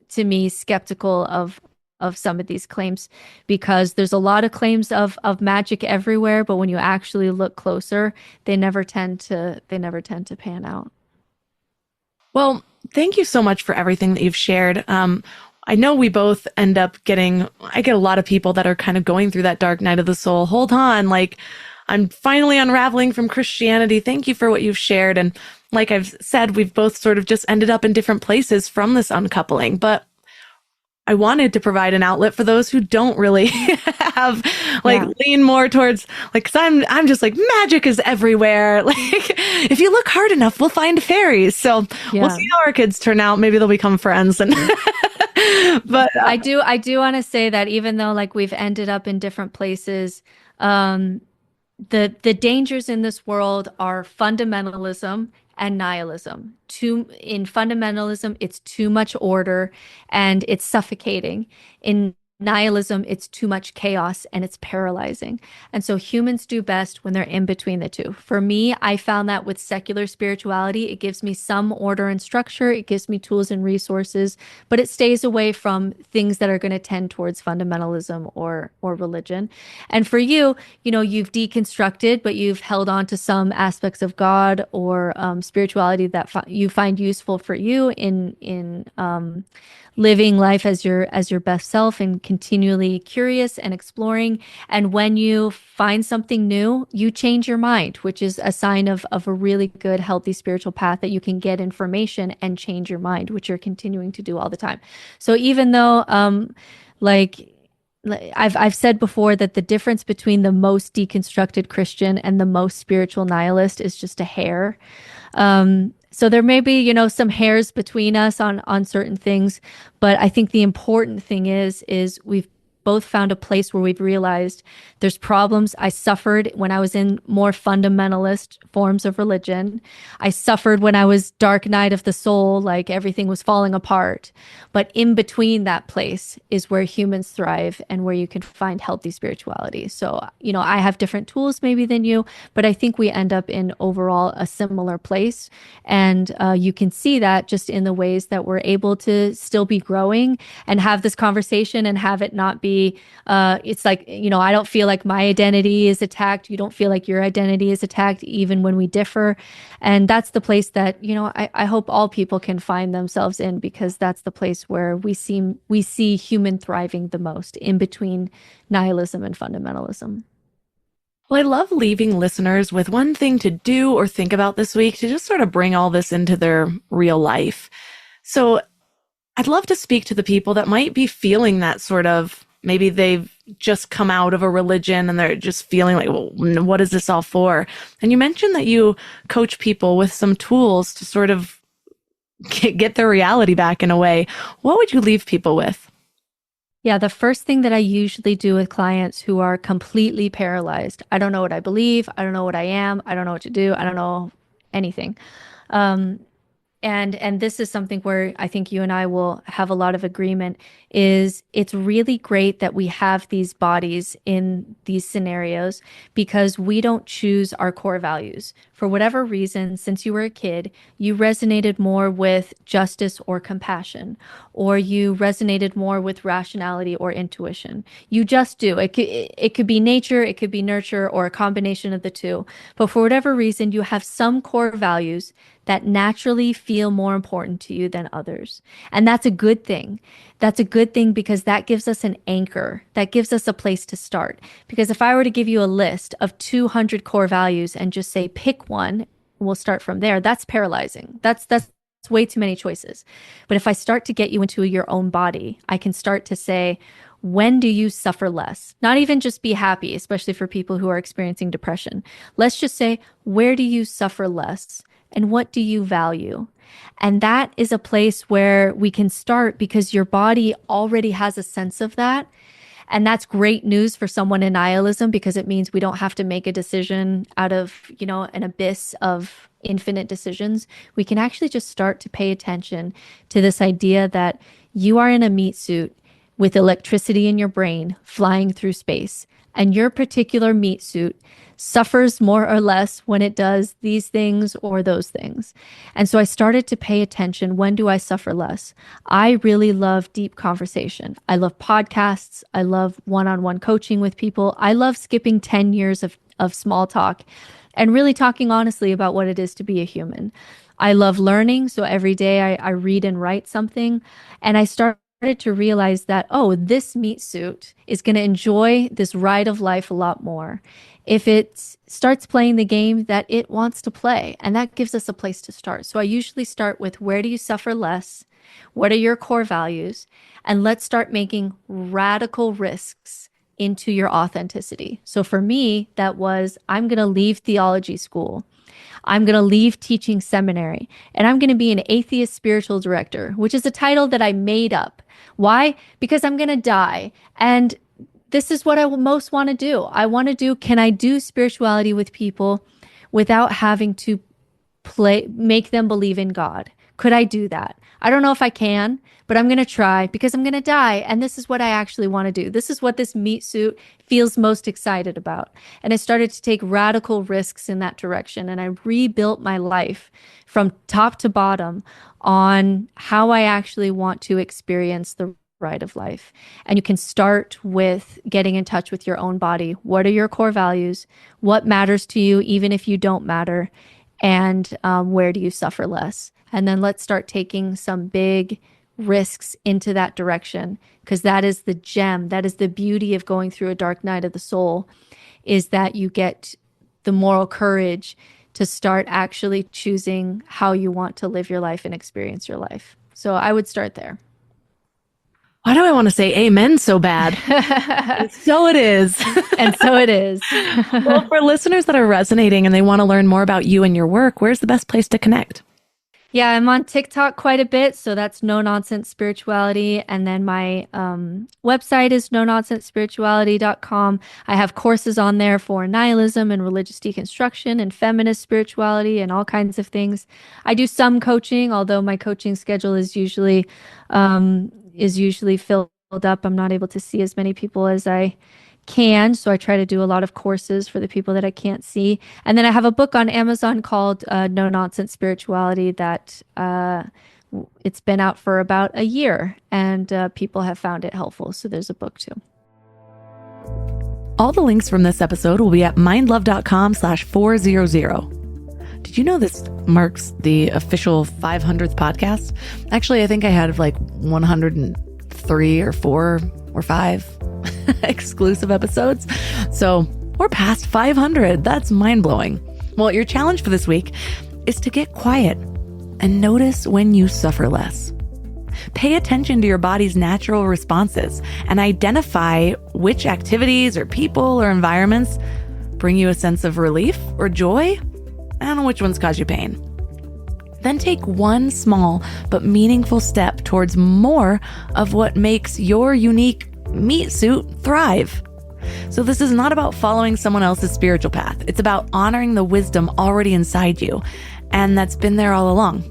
to me, skeptical of some of these claims, because there's a lot of claims of magic everywhere, but when you actually look closer, they never tend to pan out. Well, thank you so much for everything that you've shared. I know we both end up I get a lot of people that are kind of going through that dark night of the soul. Hold on, like, I'm finally unraveling from Christianity. Thank you for what you've shared. And like I've said, we've both sort of just ended up in different places from this uncoupling. But I wanted to provide an outlet for those who don't really have, lean more towards, like, cause I'm just like, magic is everywhere. Like, if you look hard enough, we'll find fairies. So we'll see how our kids turn out. Maybe they'll become friends. And but I do want to say that even though like we've ended up in different places, the dangers in this world are fundamentalism and nihilism. In fundamentalism, it's too much order and it's suffocating. In nihilism, it's too much chaos and it's paralyzing. And so humans do best when they're in between the two. For me, I found that with secular spirituality, it gives me some order and structure. It gives me tools and resources, but it stays away from things that are going to tend towards fundamentalism or religion. And for you, you've deconstructed, but you've held on to some aspects of God or spirituality that you find useful for you in living life as your best self and continually curious and exploring. And when you find something new, you change your mind, which is a sign of a really good, healthy spiritual path, that you can get information and change your mind, which you're continuing to do all the time. So even though, I've said before that the difference between the most deconstructed Christian and the most spiritual nihilist is just a hair. So there may be, some hairs between us on certain things, but I think the important thing is we've both found a place where we've realized there's problems. I suffered when I was in more fundamentalist forms of religion. I suffered when I was dark night of the soul, like everything was falling apart. But in between that place is where humans thrive and where you can find healthy spirituality. So, I have different tools maybe than you, but I think we end up in overall a similar place. And you can see that just in the ways that we're able to still be growing and have this conversation and have it not be be, it's like, I don't feel like my identity is attacked. You don't feel like your identity is attacked, even when we differ. And that's the place that, I hope all people can find themselves in, because that's the place where we see human thriving the most, in between nihilism and fundamentalism. Well, I love leaving listeners with one thing to do or think about this week to just sort of bring all this into their real life. So I'd love to speak to the people that might be feeling that sort of, maybe they've just come out of a religion and they're just feeling like, well, what is this all for? And you mentioned that you coach people with some tools to sort of get their reality back in a way. What would you leave people with? Yeah, the first thing that I usually do with clients who are completely paralyzed, I don't know what I believe, I don't know what I am, I don't know what to do, I don't know anything. And this is something where I think you and I will have a lot of agreement, is it's really great that we have these bodies in these scenarios, because we don't choose our core values. For whatever reason, since you were a kid, you resonated more with justice or compassion, or you resonated more with rationality or intuition. You just do. It could be nature, it could be nurture, or a combination of the two. But for whatever reason, you have some core values that naturally feel more important to you than others. And that's a good thing. That's a good thing, because that gives us an anchor. That gives us a place to start. Because if I were to give you a list of 200 core values and just say, pick one, we'll start from there, that's paralyzing. That's way too many choices. But if I start to get you into your own body, I can start to say, when do you suffer less? Not even just be happy, especially for people who are experiencing depression. Let's just say, where do you suffer less? And what do you value? And that is a place where we can start, because your body already has a sense of that. And that's great news for someone in nihilism, because it means we don't have to make a decision out of, an abyss of infinite decisions. We can actually just start to pay attention to this idea that you are in a meat suit with electricity in your brain flying through space. And your particular meat suit suffers more or less when it does these things or those things. And so I started to pay attention. When do I suffer less? I really love deep conversation. I love podcasts. I love one-on-one coaching with people. I love skipping 10 years of small talk and really talking honestly about what it is to be a human. I love learning. So every day I read and write something. And I started to realize that, this meat suit is going to enjoy this ride of life a lot more if it starts playing the game that it wants to play. And that gives us a place to start. So I usually start with, where do you suffer less? What are your core values? And let's start making radical risks into your authenticity. So for me, that was, I'm going to leave theology school. I'm going to leave teaching seminary, and I'm going to be an atheist spiritual director, which is a title that I made up. Why? Because I'm going to die. And this is what I most want to do. Can I do spirituality with people without having to make them believe in God? Could I do that? I don't know if I can, but I'm going to try, because I'm going to die. And this is what I actually want to do. This is what this meat suit feels most excited about. And I started to take radical risks in that direction. And I rebuilt my life from top to bottom on how I actually want to experience the ride of life. And you can start with getting in touch with your own body. What are your core values? What matters to you, even if you don't matter? And where do you suffer less? And then let's start taking some big risks into that direction, because that is the gem. That is the beauty of going through a dark night of the soul, is that you get the moral courage to start actually choosing how you want to live your life and experience your life. So I would start there. Why do I want to say amen so bad? So it is. And so it is. Well, for listeners that are resonating and they want to learn more about you and your work, where's the best place to connect? Yeah, I'm on TikTok quite a bit. So that's No Nonsense Spirituality. And then my website is nononsensespirituality.com. I have courses on there for nihilism and religious deconstruction and feminist spirituality and all kinds of things. I do some coaching, although my coaching schedule is usually filled up. I'm not able to see as many people as I can. So I try to do a lot of courses for the people that I can't see. And then I have a book on Amazon called No Nonsense Spirituality that it's been out for about a year, and people have found it helpful. So there's a book too. All the links from this episode will be at mindlove.com/400. Did you know this marks the official 500th podcast? Actually, I think I had like 103 or 4 or 5 exclusive episodes. So we're past 500. That's mind-blowing. Well, your challenge for this week is to get quiet and notice when you suffer less. Pay attention to your body's natural responses and identify which activities or people or environments bring you a sense of relief or joy and which ones cause you pain. Then take one small but meaningful step towards more of what makes your unique meat suit thrive. So this is not about following someone else's spiritual path. It's about honoring the wisdom already inside you, and that's been there all along.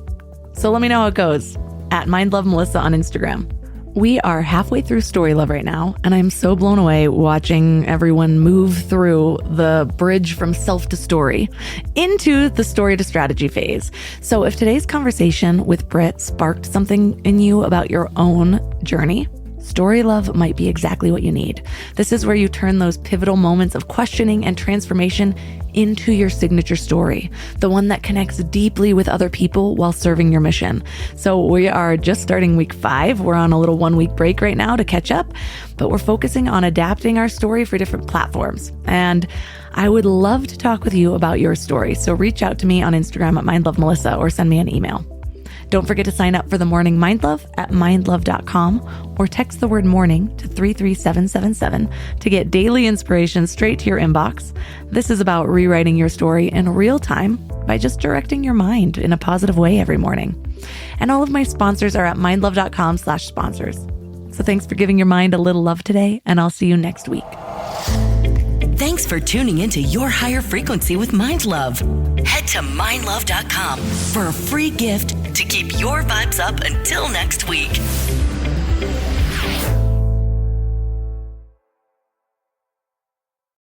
So let me know how it goes at MindLoveMelissa on Instagram. We are halfway through Story Love right now, and I'm so blown away watching everyone move through the bridge from self to story into the story to strategy phase. So if today's conversation with Britt sparked something in you about your own journey, Story Love might be exactly what you need. This is where you turn those pivotal moments of questioning and transformation into your signature story, the one that connects deeply with other people while serving your mission. So we are just starting week 5. We're on a little 1-week break right now to catch up, but we're focusing on adapting our story for different platforms. And I would love to talk with you about your story. So reach out to me on Instagram at MindLoveMelissa or send me an email. Don't forget to sign up for the Morning Mind Love at mindlove.com or text the word morning to 33777 to get daily inspiration straight to your inbox. This is about rewriting your story in real time by just directing your mind in a positive way every morning. And all of my sponsors are at mindlove.com/sponsors. So thanks for giving your mind a little love today, and I'll see you next week. Thanks for tuning into Your Higher Frequency with Mind Love. Head to mindlove.com for a free gift to keep your vibes up until next week.